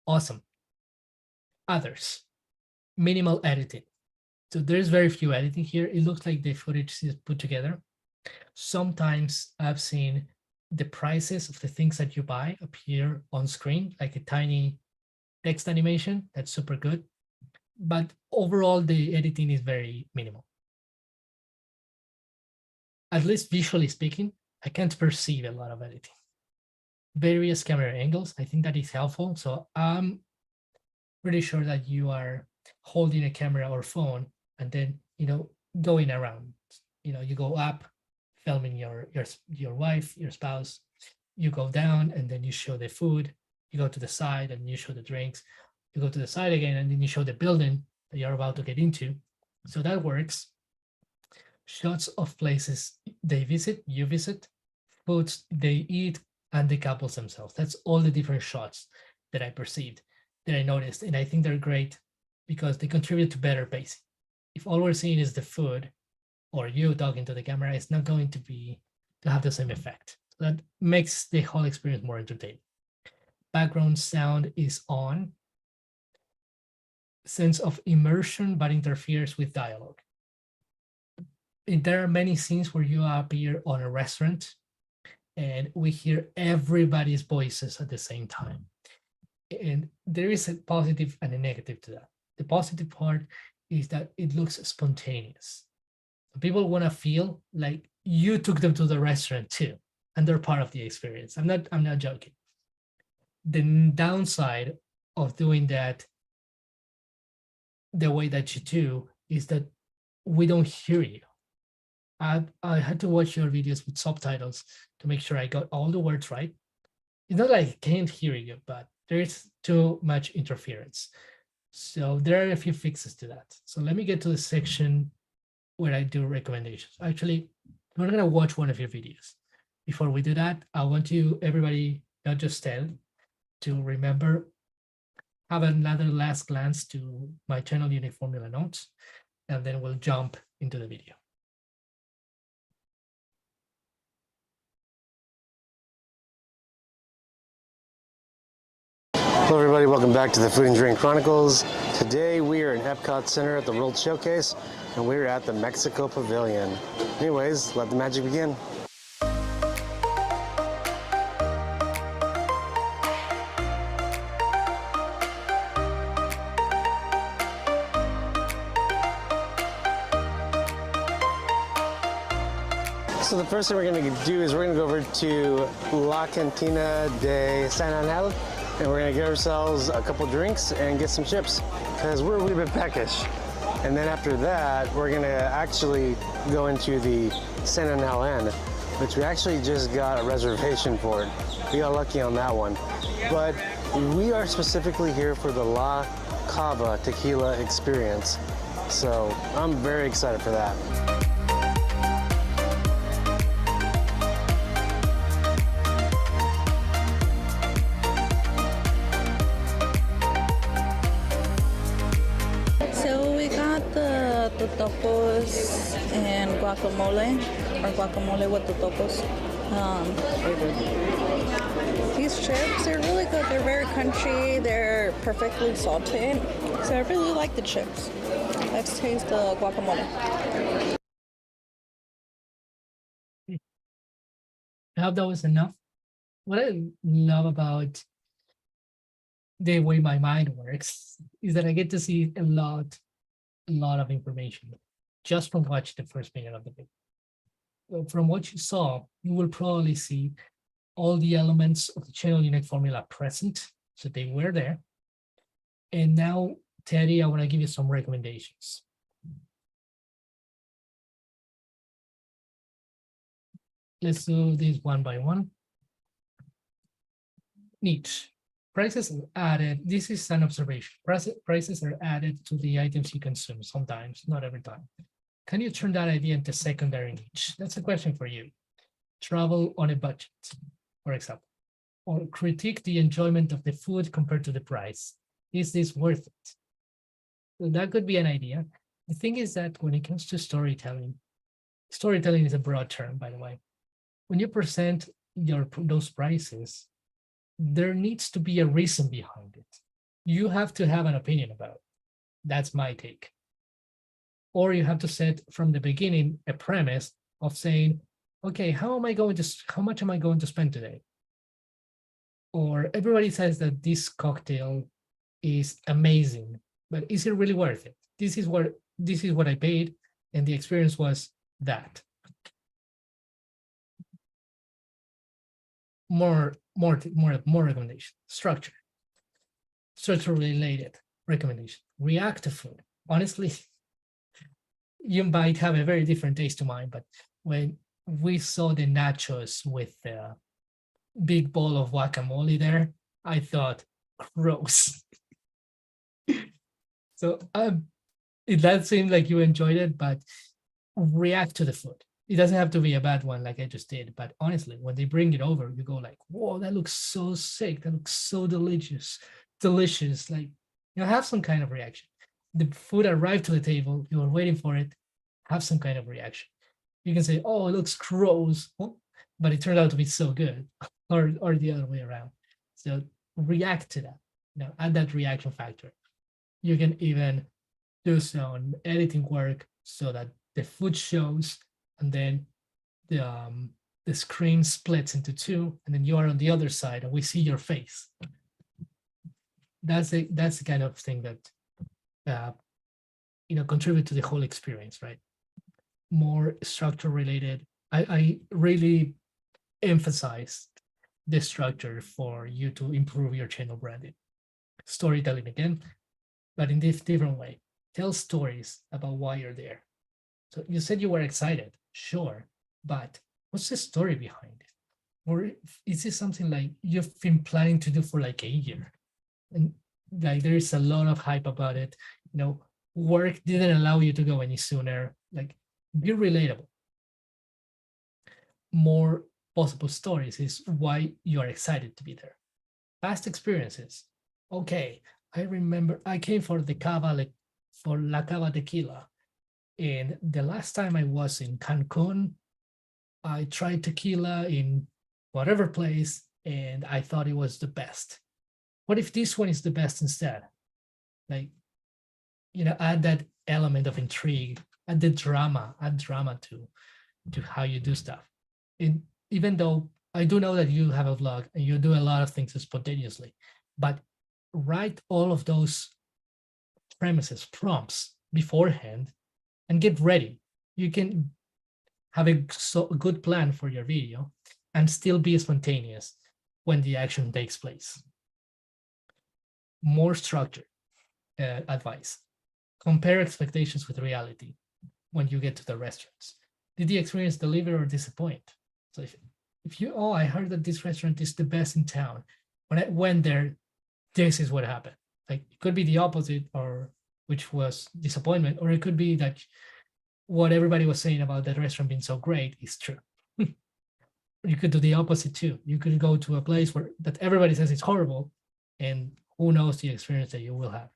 Awesome. Others, minimal editing. So there's very few editing here. It looks like the footage is put together. Sometimes I've seen the prices of the things that you buy appear on screen, like a tiny text animation. That's super good. But overall, the editing is very minimal. At least visually speaking, I can't perceive a lot of editing. Various camera angles, I think that is helpful. So I'm pretty sure that you are holding a camera or phone and then, going around. You go up, filming your wife, your spouse. You go down and then you show the food. You go to the side and you show the drinks. You go to the side again and then you show the building that you're about to get into. So that works. Shots of places they visit, you visit, foods they eat, and the couples themselves. That's all the different shots that I perceived, that I noticed. And I think they're great because they contribute to better pacing. If all we're seeing is the food or you talking to the camera, it's not going to have the same effect. So that makes the whole experience more entertaining. Background sound is on. sense of immersion, but interferes with dialogue. And there are many scenes where you appear on a restaurant and we hear everybody's voices at the same time. And there is a positive and a negative to that. The positive part is that it looks spontaneous. People want to feel like you took them to the restaurant too, and they're part of the experience. I'm not joking. The downside of doing that the way that you do is that we don't hear you. I had to watch your videos with subtitles to make sure I got all the words right. It's not like I can't hear you, but there is too much interference. So there are a few fixes to that. So let me get to the section where I do recommendations. Actually, we're gonna watch one of your videos. Before we do that, I want you, everybody, not just Ted, to remember, have another last glance to my channel Unique Formula notes, and then we'll jump into the video. Hello everybody, welcome back to the Food and Drink Chronicles. Today we are in Epcot Center at the World Showcase and we're at the Mexico Pavilion. Anyways, let the magic begin. So the first thing we're going to do is we're going to go over to La Cantina de San Angel and we're going to get ourselves a couple drinks and get some chips because we're a wee bit peckish. And then after that, we're going to actually go into the San Angel Inn, which we actually just got a reservation for it. We got lucky on that one. But we are specifically here for the La Cava tequila experience. So I'm very excited for that. Totopos and guacamole, or guacamole with totopos. These chips, they're really good. They're very crunchy. They're perfectly salted. So I really like the chips. Let's taste the guacamole. I hope that was enough. What I love about the way my mind works is that I get to see a lot of information just from watching the first minute of the video. So from what you saw, you will probably see all the elements of the channel Unique Formula present, so they were there. And now, Teddy, I want to give you some recommendations. Let's do this one by one. Niche. Prices are added. This is an observation. Prices are added to the items you consume sometimes, not every time. Can you turn that idea into secondary niche? That's a question for you. Travel on a budget, for example, or critique the enjoyment of the food compared to the price. Is this worth it? So that could be an idea. The thing is that when it comes to storytelling is a broad term, by the way. When you present those prices, there needs to be a reason behind it. You have to have an opinion about it. That's my take. Or you have to set from the beginning a premise of saying, okay, how much am I going to spend today? Or everybody says that this cocktail is amazing, but is it really worth it? This is what I paid, and the experience was that. More recommendation. Structure related recommendation. React to food. Honestly, you might have a very different taste to mine, but when we saw the nachos with the big bowl of guacamole there, I thought, gross. So it does seem like you enjoyed it, but react to the food. It doesn't have to be a bad one like I just did, but honestly, when they bring it over, you go like, whoa, that looks so sick. That looks so delicious. Like, have some kind of reaction. The food arrived to the table, you were waiting for it, have some kind of reaction. You can say, oh, it looks gross, but it turned out to be so good, or the other way around. So react to that, add that reaction factor. You can even do some editing work so that the foot shows, and then the screen splits into two, and then you are on the other side, and we see your face. That's the kind of thing that contribute to the whole experience, right? More structure related. I really emphasize the structure for you to improve your channel branding. Storytelling again, but in this different way. Tell stories about why you're there. So you said you were excited, sure, but what's the story behind it? Or is this something like you've been planning to do for like a year? And like there's a lot of hype about it. Work didn't allow you to go any sooner. Like, be relatable. More possible stories is why you are excited to be there. Past experiences. Okay, I remember I came for the cava, for La Cava Tequila. And the last time I was in Cancun, I tried tequila in whatever place, and I thought it was the best. What if this one is the best instead? Like, add that element of intrigue, add drama to how you do stuff. And even though I do know that you have a vlog and you do a lot of things spontaneously, but write all of those premises, prompts beforehand, and get ready. You can have a good plan for your video and still be spontaneous when the action takes place. More structure advice. Compare expectations with reality when you get to the restaurants. Did the experience deliver or disappoint? So if you, I heard that this restaurant is the best in town. When I went there, this is what happened. Like, it could be the opposite, or which was disappointment, or it could be that what everybody was saying about that restaurant being so great is true. You could do the opposite too. You could go to a place that everybody says it's horrible, and who knows the experience that you will have.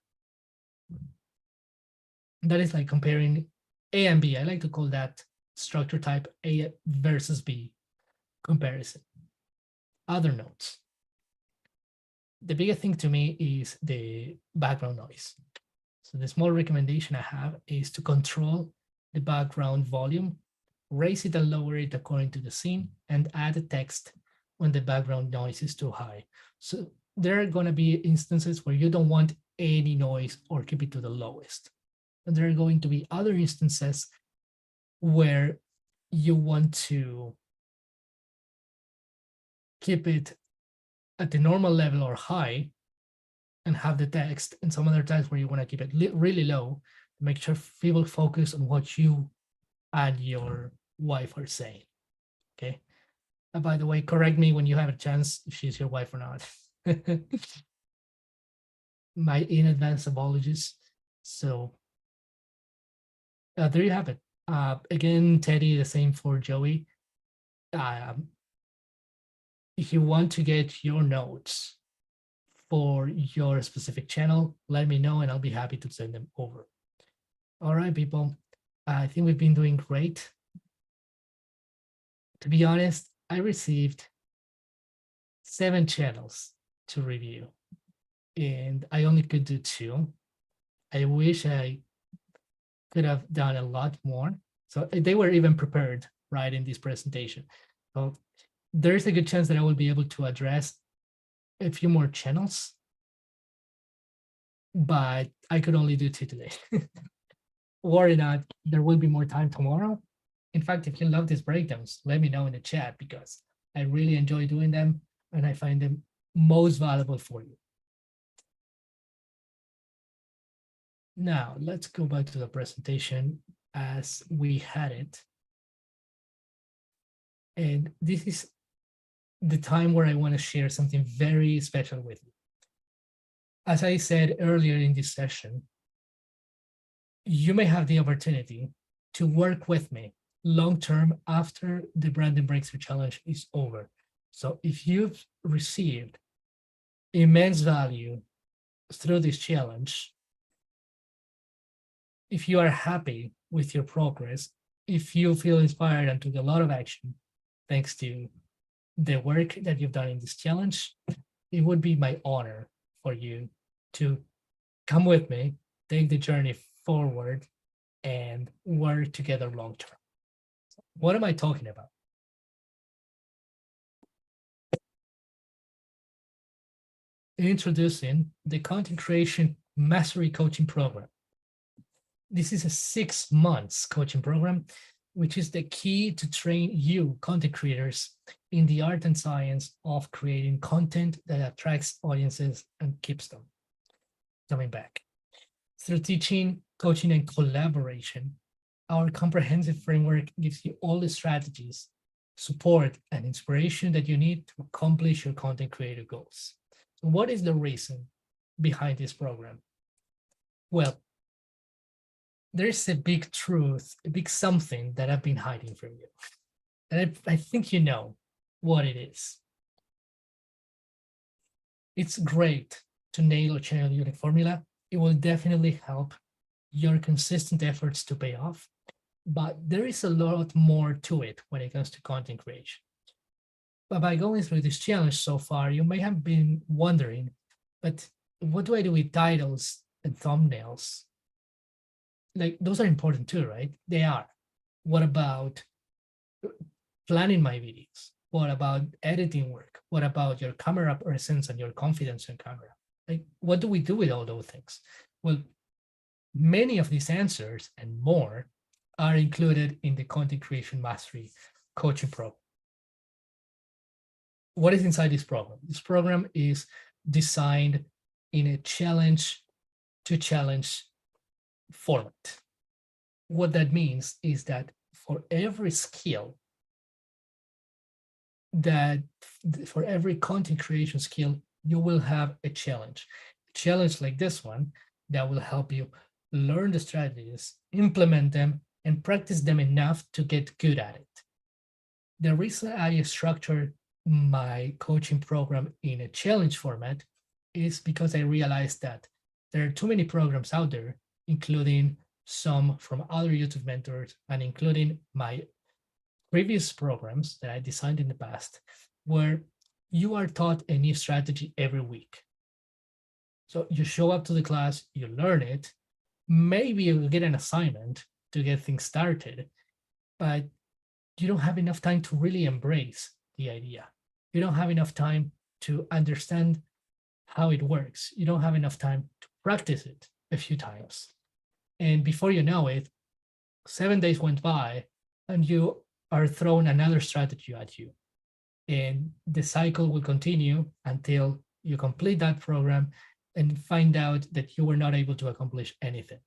That is like comparing A and B. I like to call that structure type A versus B comparison. Other notes. The biggest thing to me is the background noise. So the small recommendation I have is to control the background volume, raise it and lower it according to the scene, and add a text when the background noise is too high. So there are going to be instances where you don't want any noise or keep it to the lowest. And there are going to be other instances where you want to keep it at the normal level or high and have the text, and some other times where you want to keep it really low to make sure people focus on what you and your wife are saying. Okay. And by the way, correct me when you have a chance if she's your wife or not. My in advance apologies. So there you have it. Again, Teddy, the same for Joey. If you want to get your notes for your specific channel, let me know and I'll be happy to send them over. All right, people. I think we've been doing great. To be honest, I received 7 channels to review, and I only could do 2. I wish I could have done a lot more. So they were even prepared right in this presentation. So there's a good chance that I will be able to address a few more channels, but I could only do 2 today. Worry not, there will be more time tomorrow. In fact, if you love these breakdowns, let me know in the chat, because I really enjoy doing them and I find them most valuable for you. Now, let's go back to the presentation as we had it. And this is the time where I want to share something very special with you. As I said earlier in this session, you may have the opportunity to work with me long-term after the Branding Breakthrough Challenge is over. So if you've received immense value through this challenge, if you are happy with your progress, if you feel inspired and took a lot of action thanks to the work that you've done in this challenge, it would be my honor for you to come with me, take the journey forward, and work together long term. What am I talking about? Introducing the Content Creation Mastery Coaching Program. This is a 6 months coaching program, which is the key to train you, content creators, in the art and science of creating content that attracts audiences and keeps them coming back. Through teaching, coaching, and collaboration, our comprehensive framework gives you all the strategies, support, and inspiration that you need to accomplish your content creator goals. So what is the reason behind this program? Well, there's a big truth, a big something that I've been hiding from you. And I think you know what it is. It's great to nail a channel unique formula. It will definitely help your consistent efforts to pay off. But there is a lot more to it when it comes to content creation. But by going through this challenge so far, you may have been wondering, but what do I do with titles and thumbnails? Like, those are important too, right? They are. What about planning my videos? What about editing work? What about your camera presence and your confidence in camera? Like, what do we do with all those things? Well, many of these answers and more are included in the Content Creation Mastery Coaching Program. What is inside this program? This program is designed in a challenge to challenge format. What that means is that for every skill, for every content creation skill, you will have a challenge. A challenge like this one that will help you learn the strategies, implement them, and practice them enough to get good at it. The reason I structured my coaching program in a challenge format is because I realized that there are too many programs out there, including some from other YouTube mentors and including my previous programs that I designed in the past, where you are taught a new strategy every week. So you show up to the class, you learn it, maybe you get an assignment to get things started, but you don't have enough time to really embrace the idea. You don't have enough time to understand how it works. You don't have enough time to practice it a few times. And before you know it, 7 days went by and you are thrown another strategy at you. And the cycle will continue until you complete that program and find out that you were not able to accomplish anything.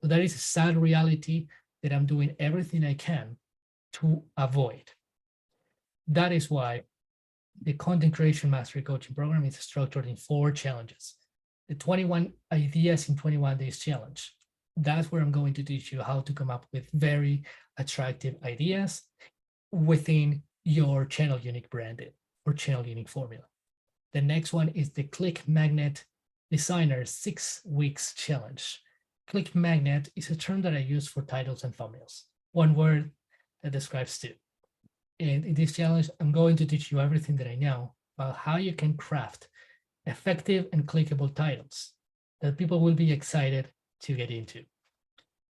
So that is a sad reality that I'm doing everything I can to avoid. That is why the Content Creation Mastery Coaching Program is structured in 4 challenges. The 21 Ideas in 21 Days Challenge. That's where I'm going to teach you how to come up with very attractive ideas within your channel unique branding or channel unique formula. The next one is the Click Magnet Designer 6 Weeks Challenge. Click Magnet is a term that I use for titles and thumbnails. One word that describes two. And in this challenge, I'm going to teach you everything that I know about how you can craft effective and clickable titles that people will be excited to get into.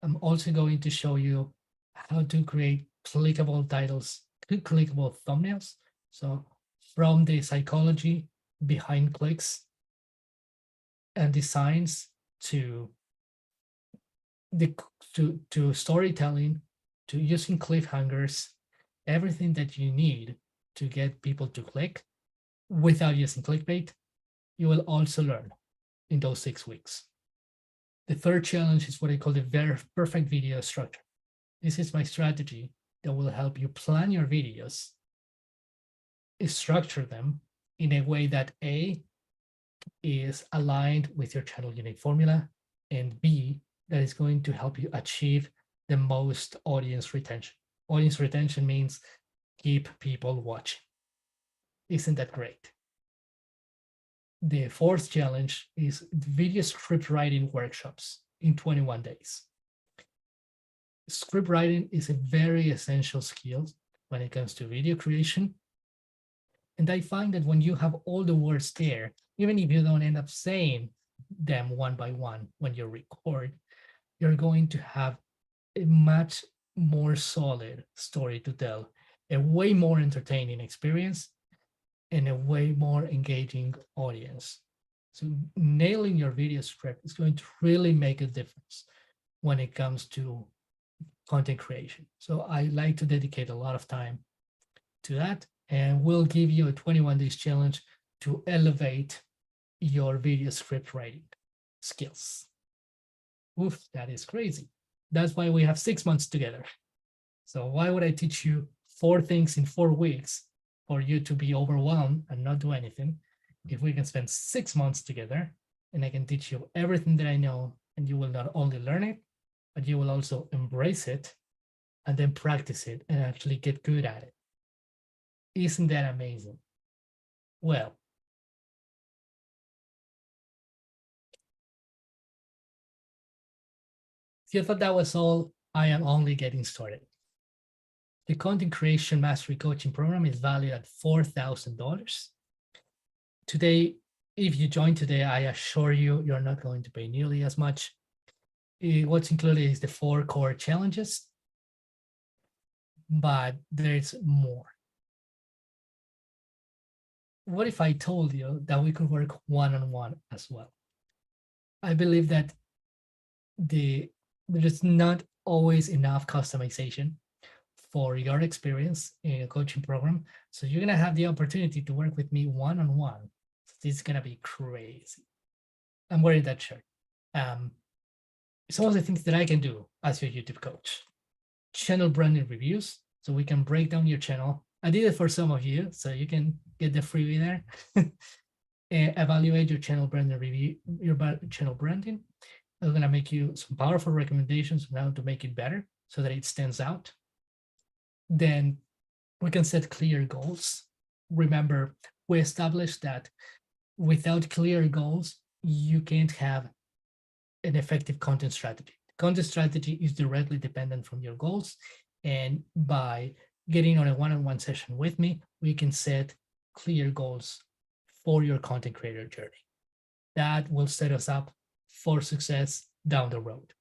I'm also going to show you how to create clickable titles, clickable thumbnails. So from the psychology behind clicks and designs to storytelling, to using cliffhangers, everything that you need to get people to click without using clickbait, you will also learn in those 6 weeks. The third challenge is what I call the very perfect video structure. This is my strategy that will help you plan your videos, structure them in a way that A, is aligned with your channel unique formula, and B, that is going to help you achieve the most audience retention. Audience retention means keep people watching. Isn't that great? The fourth challenge is video script writing workshops in 21 days. Script writing is a very essential skill when it comes to video creation. And I find that when you have all the words there, even if you don't end up saying them one by one when you record, you're going to have a much more solid story to tell, a way more entertaining experience, and a way more engaging audience. So nailing your video script is going to really make a difference when it comes to content creation. So I like to dedicate a lot of time to that, and we'll give you a 21 days challenge to elevate your video script writing skills. Oof, that is crazy. That's why we have 6 months together. So why would I teach you 4 things in 4 weeks for you to be overwhelmed and not do anything if we can spend 6 months together and I can teach you everything that I know, and you will not only learn it, but you will also embrace it and then practice it and actually get good at it. Isn't that amazing? Well, if you thought that was all, I am only getting started. The Content Creation Mastery Coaching Program is valued at $4,000. Today, if you join today, I assure you, you're not going to pay nearly as much. What's included is the 4 core challenges, but there's more. What if I told you that we could work one-on-one as well? I believe that there is not always enough customization for your experience in a coaching program. So you're gonna have the opportunity to work with me one-on-one. This is gonna be crazy. I'm wearing that shirt. Some of the things that I can do as your YouTube coach. Channel branding reviews, so we can break down your channel. I did it for some of you, so you can get the freebie there. Evaluate your channel branding review, your channel branding. I'm gonna make you some powerful recommendations on how to make it better so that it stands out. Then we can set clear goals. Remember, we established that without clear goals, you can't have an effective content strategy. Content strategy is directly dependent from your goals. And by getting on a one-on-one session with me, we can set clear goals for your content creator journey. That will set us up for success down the road.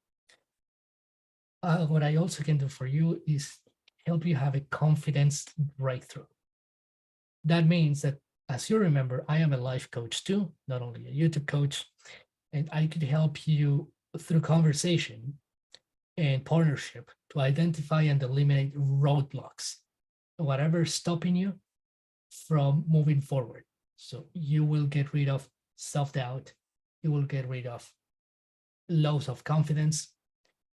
What I also can do for you is help you have a confidence breakthrough. That means that, as you remember, I am a life coach too, not only a YouTube coach, and I could help you through conversation and partnership to identify and eliminate roadblocks, whatever's stopping you from moving forward. So you will get rid of self-doubt, you will get rid of loss of confidence,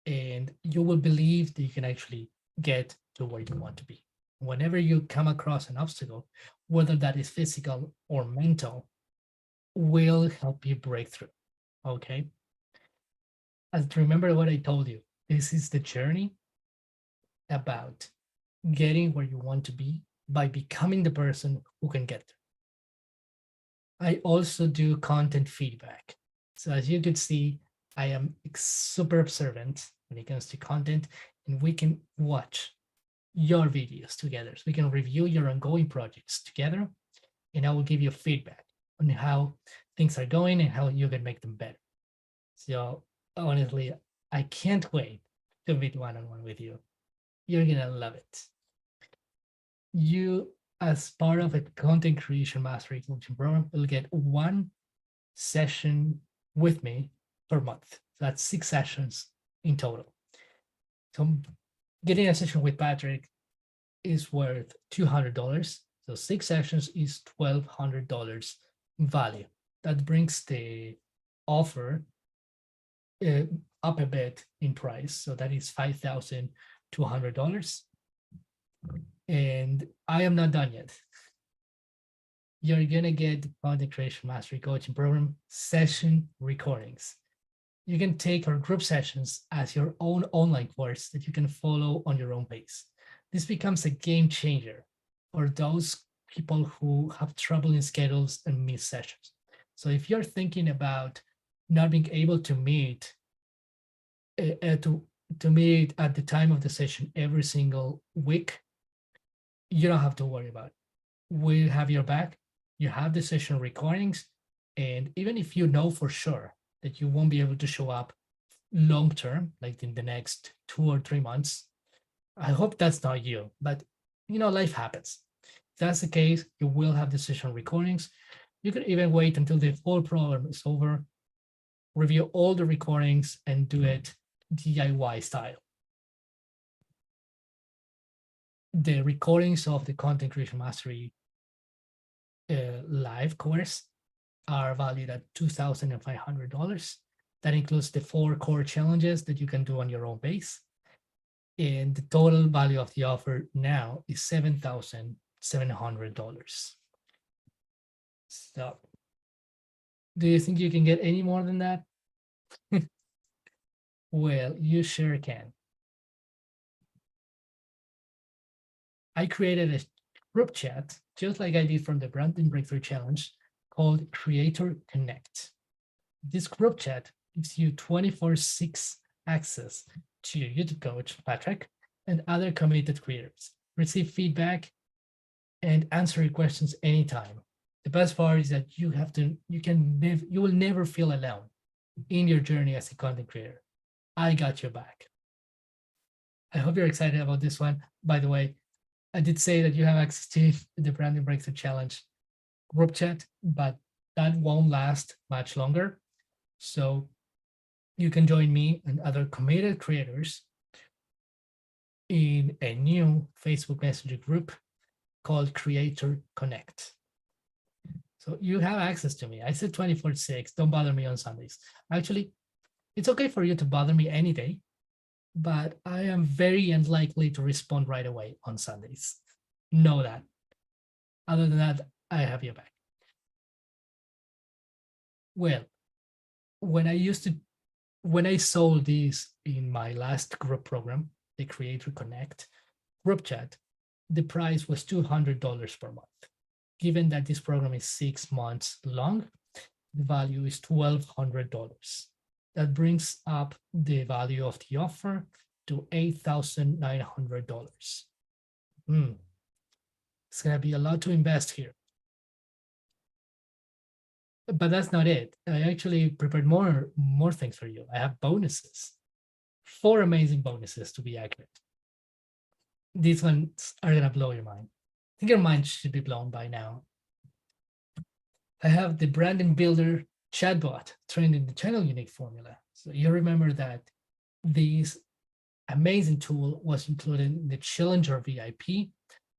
and you will believe that you can actually get to where you want to be. Whenever you come across an obstacle, whether that is physical or mental, will help you break through, okay? And remember what I told you, this is the journey about getting where you want to be by becoming the person who can get there. I also do content feedback. So as you could see, I am super observant when it comes to content, and we can watch your videos together. So we can review your ongoing projects together, and I will give you feedback on how things are going and how you can make them better. So honestly, I can't wait to meet one-on-one with you. You're gonna love it. You, as part of a content creation mastery coaching program, will get 1 session with me per month. That's 6 sessions in total. So getting a session with Patrick is worth $200. So 6 sessions is $1,200 value. That brings the offer up a bit in price. So that is $5,200. And I am not done yet. You're gonna get the Content Creation Mastery Coaching Program session recordings. You can take our group sessions as your own online course that you can follow on your own pace. This becomes a game changer for those people who have trouble in schedules and miss sessions. So if you're thinking about not being able to meet to meet at the time of the session every single week, you don't have to worry about it. We have your back. You have the session recordings, and even if you know for sure that you won't be able to show up long term, like in the next 2 or 3 months. I hope that's not you, but life happens. If that's the case, you will have the session recordings. You can even wait until the whole program is over, review all the recordings, and do it DIY style. The recordings of the Content Creation Mastery live course are valued at $2,500. That includes the 4 core challenges that you can do on your own pace. And the total value of the offer now is $7,700. So, do you think you can get any more than that? Well, you sure can. I created a group chat, just like I did from the Branding Breakthrough Challenge, called Creator Connect. This group chat gives you 24/6 access to your YouTube coach, Patrick, and other committed creators. Receive feedback and answer your questions anytime. The best part is that you will never feel alone in your journey as a content creator. I got your back. I hope you're excited about this one. By the way, I did say that you have access to the Branding Breakthrough Challenge group chat, but that won't last much longer. So you can join me and other committed creators in a new Facebook Messenger group called Creator Connect. So you have access to me. I said 24/6, don't bother me on Sundays. Actually, it's okay for you to bother me any day, but I am very unlikely to respond right away on Sundays. Know that. Other than that, I have your back. Well, when I sold these in my last group program, the Creator Connect group chat, the price was $200 per month. Given that this program is 6 months long, the value is $1,200. That brings up the value of the offer to $8,900. It's going to be a lot to invest here. But that's not it. I actually prepared more things for you. I have bonuses, 4 amazing bonuses to be accurate. These ones are going to blow your mind. I think your mind should be blown by now. I have the Branding Builder chatbot trained in the channel unique formula. So you remember that this amazing tool was included in the Challenger VIP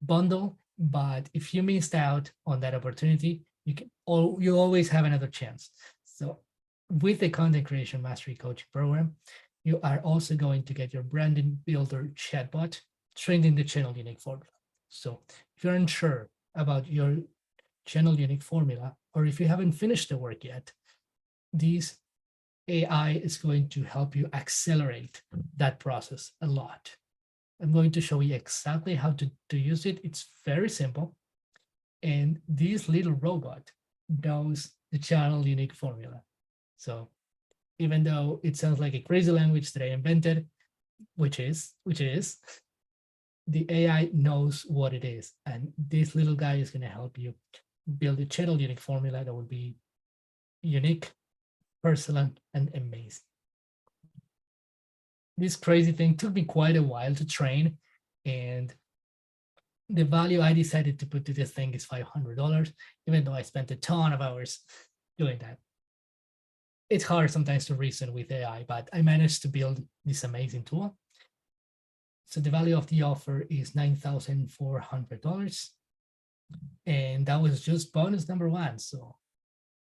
bundle, but if you missed out on that opportunity, you always have another chance. So with the Content Creation Mastery Coaching Program, you are also going to get your Branding Builder chatbot trained in the channel unique formula. So if you're unsure about your channel unique formula, or if you haven't finished the work yet, this AI is going to help you accelerate that process a lot. I'm going to show you exactly how to use it. It's very simple. And this little robot knows the channel unique formula. So even though it sounds like a crazy language that I invented, which is, the AI knows what it is. And this little guy is going to help you build a channel unique formula that will be unique, personal, and amazing. This crazy thing took me quite a while to train, and the value I decided to put to this thing is $500, even though I spent a ton of hours doing that. It's hard sometimes to reason with AI, but I managed to build this amazing tool. So the value of the offer is $9,400. And that was just bonus number 1. So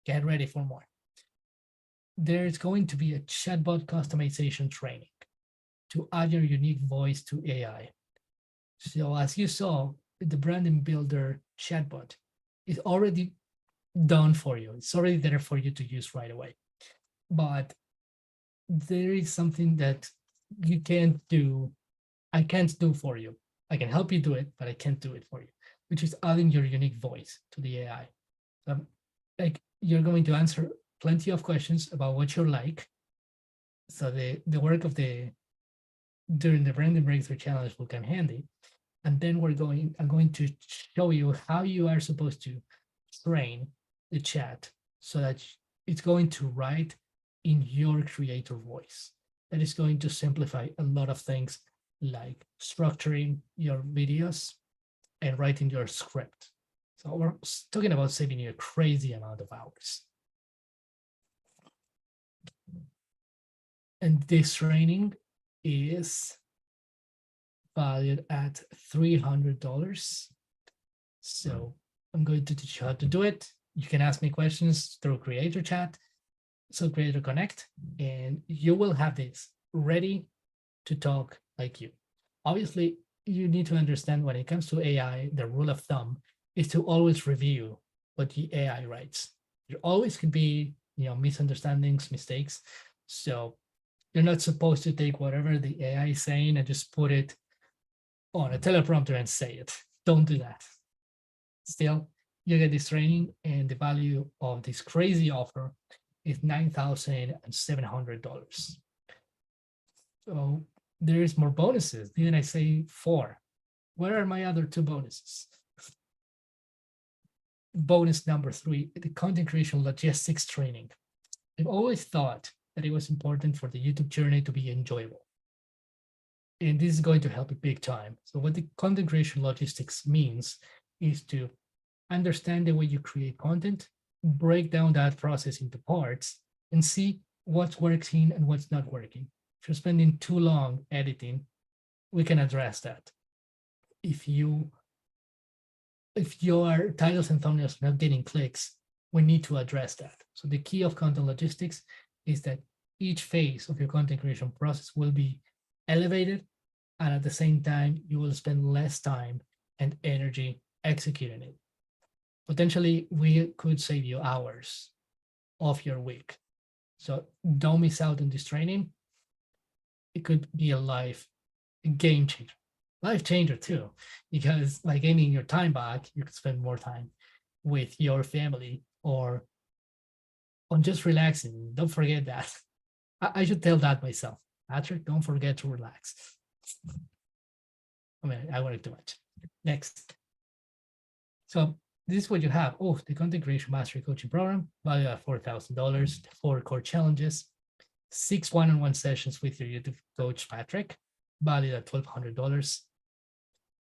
get ready for more. There's going to be a chatbot customization training to add your unique voice to AI. So as you saw, the Branding Builder chatbot is already done for you. It's already there for you to use right away. But there is something that you can't do. I can't do for you. I can help you do it, but I can't do it for you, which is adding your unique voice to the AI. Like you're going to answer plenty of questions about what you're like. So the work of during the Branding Breakthrough Challenge will come handy. And then I'm going to show you how you are supposed to train the chat so that it's going to write in your creator voice. That is going to simplify a lot of things like structuring your videos and writing your script. So we're talking about saving you a crazy amount of hours. And this training is valued at $300. So I'm going to teach you how to do it. You can ask me questions through Creator Chat, so Creator Connect, and you will have this ready to talk like you. Obviously, you need to understand when it comes to AI, the rule of thumb is to always review what the AI writes. There always could be, misunderstandings, mistakes. So you're not supposed to take whatever the AI is saying and just put it on a teleprompter and say it. Don't do that. Still, you get this training, and the value of this crazy offer is $9,700. So there is more bonuses. Didn't I say 4? Where are my other 2 bonuses? Bonus number 3, the content creation logistics training. I've always thought that it was important for the YouTube journey to be enjoyable. And this is going to help you big time. So what the content creation logistics means is to understand the way you create content, break down that process into parts, and see what's working and what's not working. If you're spending too long editing, we can address that. If your titles and thumbnails are not getting clicks, we need to address that. So the key of content logistics is that each phase of your content creation process will be elevated, and at the same time, you will spend less time and energy executing it. Potentially, we could save you hours of your week. So don't miss out on this training. It could be a game changer. Life changer too, because by gaining your time back, you could spend more time with your family or on just relaxing. Don't forget that. I should tell that myself. Patrick, don't forget to relax. I mean, I work too much. Next. So this is what you have. Oh, the Content Creation Mastery Coaching Program, valued at $4,000, 4 core challenges, 6 one-on-one sessions with your YouTube coach, Patrick, valued at $1,200.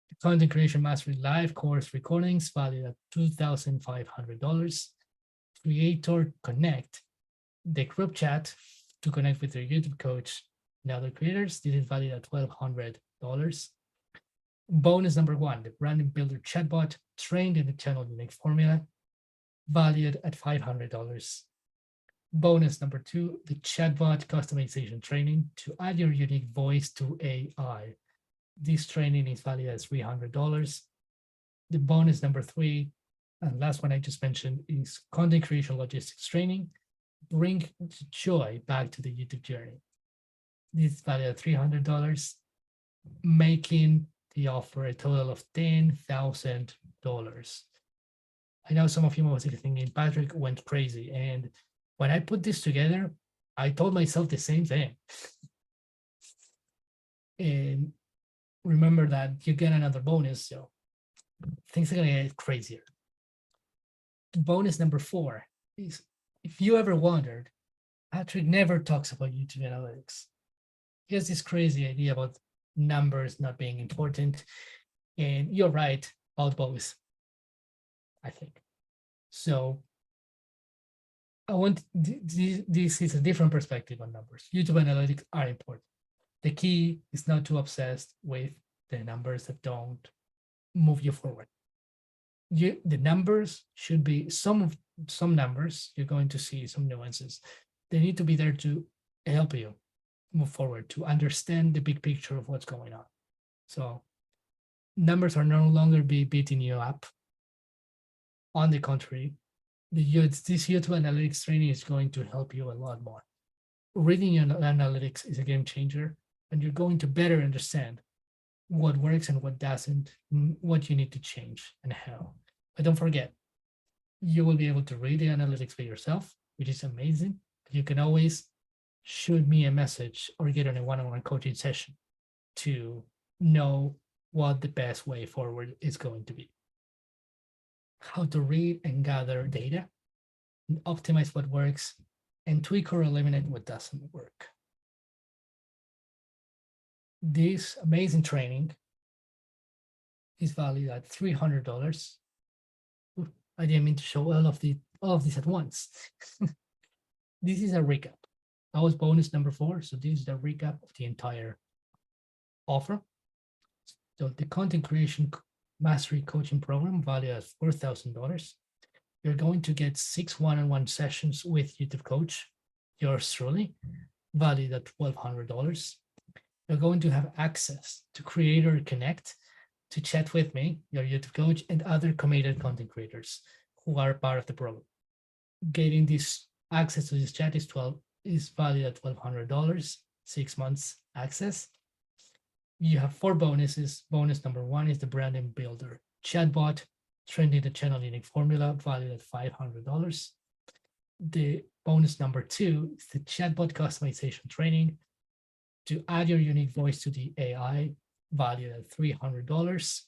The Content Creation Mastery live course recordings, valued at $2,500. Creator Connect, the group chat to connect with your YouTube coach and other creators. This is valued at $1,200. Bonus number 1, the Branding Builder chatbot trained in the channel unique formula, valued at $500. Bonus number 2, the chatbot customization training to add your unique voice to AI. This training is valued at $300. The bonus number 3, and last one I just mentioned, is content creation logistics training. Bring joy back to the YouTube journey. This is valued at $300, making the offer a total of $10,000. I know some of you must be thinking Patrick went crazy, and when I put this together, I told myself the same thing. And remember that you get another bonus, so things are gonna get crazier. Bonus number 4 is, if you ever wondered, Patrick never talks about YouTube analytics. He has this crazy idea about numbers not being important, and you're right about both, I think. So I want this is a different perspective on numbers. YouTube analytics are important. The key is not to obsessed with the numbers that don't move you forward. The numbers should be some numbers. You're going to see some nuances. They need to be there to help you move forward, to understand the big picture of what's going on. So numbers are no longer beating you up. On the contrary, this YouTube analytics training is going to help you a lot more. Reading your analytics is a game changer, and you're going to better understand what works and what doesn't, what you need to change and how. But don't forget, you will be able to read the analytics for yourself, which is amazing. But you can always shoot me a message or get on a one-on-one coaching session to know what the best way forward is going to be. How to read and gather data and optimize what works and tweak or eliminate what doesn't work. This amazing training is valued at $300. I didn't mean to show all of this at once. This is a recap. That was bonus number 4. So this is the recap of the entire offer. So the content creation mastery coaching program valued at $4,000. You're going to get 6 one-on-one sessions with YouTube coach, yours truly, valued at $1,200. You're going to have access to Creator Connect to chat with me, your YouTube coach, and other committed content creators who are part of the program. Getting this access to this chat is valued at $1,200, 6 months access. You have 4 bonuses. Bonus number 1 is the Branding Builder chatbot, trending the channel leading formula, valued at $500. The bonus number 2 is the chatbot customization training to add your unique voice to the AI, valued at $300.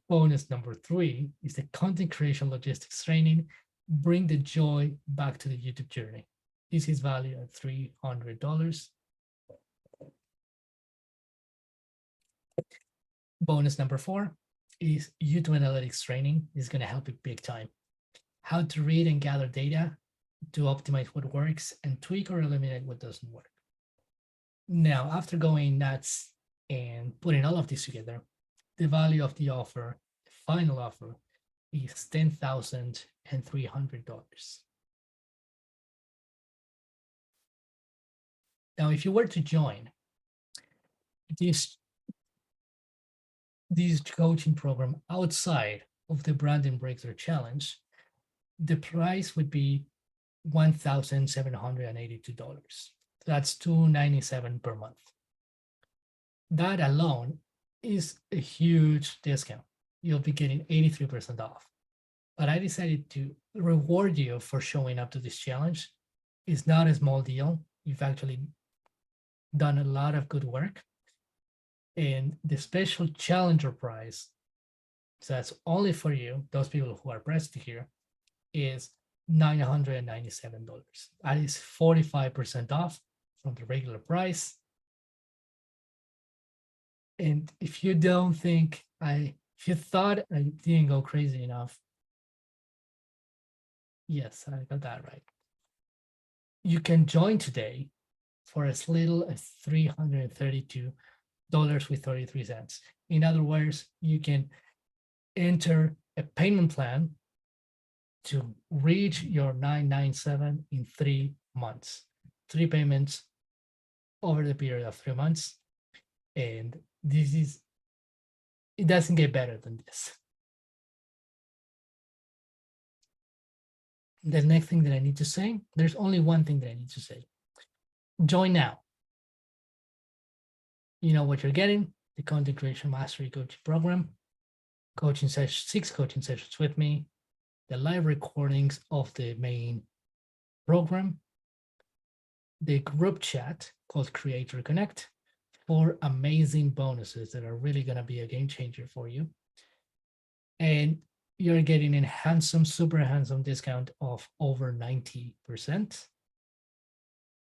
Bonus number 3 is the content creation logistics training, bring the joy back to the YouTube journey. This is valued at $300. Bonus number 4 is YouTube Analytics training. This is going to help you big time. How to read and gather data to optimize what works and tweak or eliminate what doesn't work. Now, after going nuts and putting all of this together, the value of the offer, the final offer, is $10,300. Now, if you were to join this coaching program outside of the Branding Breakthrough Challenge, the price would be $1,782. That's $297 per month. That alone is a huge discount. You'll be getting 83% off. But I decided to reward you for showing up to this challenge. It's not a small deal. You've actually done a lot of good work. And the special challenger prize, so that's only for you, those people who are present here, is $997. That is 45% off from the regular price. And if you don't think if you thought I didn't go crazy enough, yes, I got that right. You can join today for as little as $332.33. In other words, you can enter a payment plan to reach your $997 in 3 months. 3 payments over the period of 3 months. And it doesn't get better than this. The next thing that I need to say, there's only one thing that I need to say. Join now. You know what you're getting, the Content Creation Mastery Coaching Program, 6 coaching sessions with me, the live recordings of the main program, the group chat called Creator Connect, 4 amazing bonuses that are really going to be a game changer for you. And you're getting a handsome, super handsome discount of over 90%.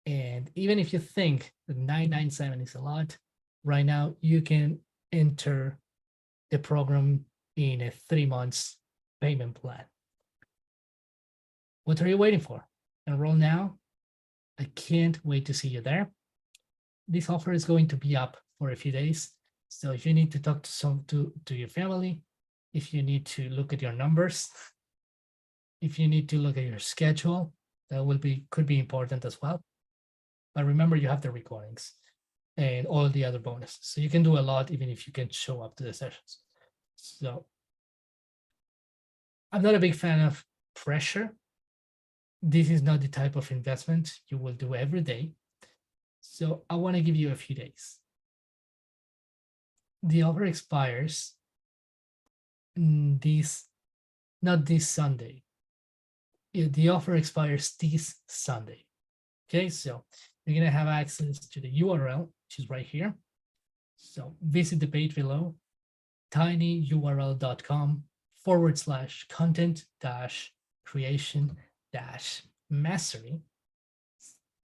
And even if you think that $997 is a lot, right now you can enter the program in a 3 months payment plan. What are you waiting for? Enroll now. I can't wait to see you there. This offer is going to be up for a few days. So if you need to talk to your family, if you need to look at your numbers, if you need to look at your schedule, that could be important as well. But remember, you have the recordings and all the other bonuses. So you can do a lot even if you can show up to the sessions. So I'm not a big fan of pressure. This is not the type of investment you will do every day. So I want to give you a few days. The offer expires not this Sunday. The offer expires this Sunday. Okay, so you're going to have access to the URL, which is right here. So visit the page below, tinyurl.com/content-creation-mastery. mastery,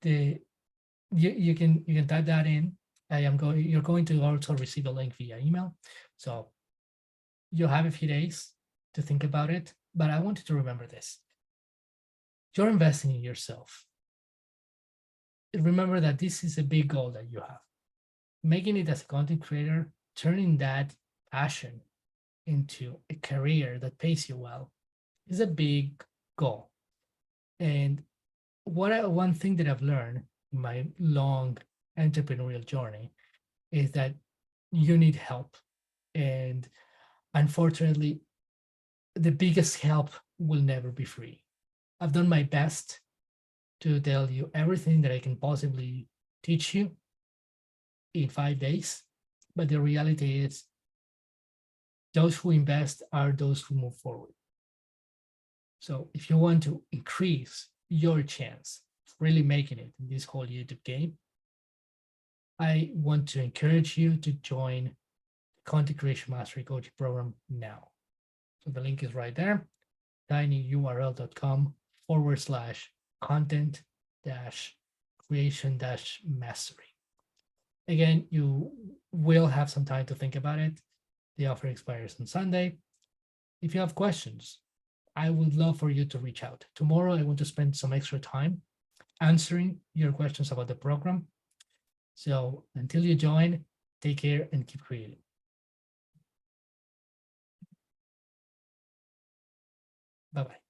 you can type that in. You're going to also receive a link via email. So you have a few days to think about it, but I want you to remember this. You're investing in yourself. Remember that this is a big goal that you have. Making it as a content creator, turning that passion into a career that pays you well is a big goal. And one thing that I've learned in my long entrepreneurial journey is that you need help. And unfortunately, the biggest help will never be free. I've done my best to tell you everything that I can possibly teach you in 5 days, but the reality is those who invest are those who move forward. So if you want to increase your chance of really making it in this whole YouTube game, I want to encourage you to join the Content Creation Mastery Coaching Program now. So the link is right there, tinyurl.com/content-creation-mastery. Again, you will have some time to think about it. The offer expires on Sunday. If you have questions, I would love for you to reach out. Tomorrow, I want to spend some extra time answering your questions about the program. So until you join, take care and keep creating. Bye-bye.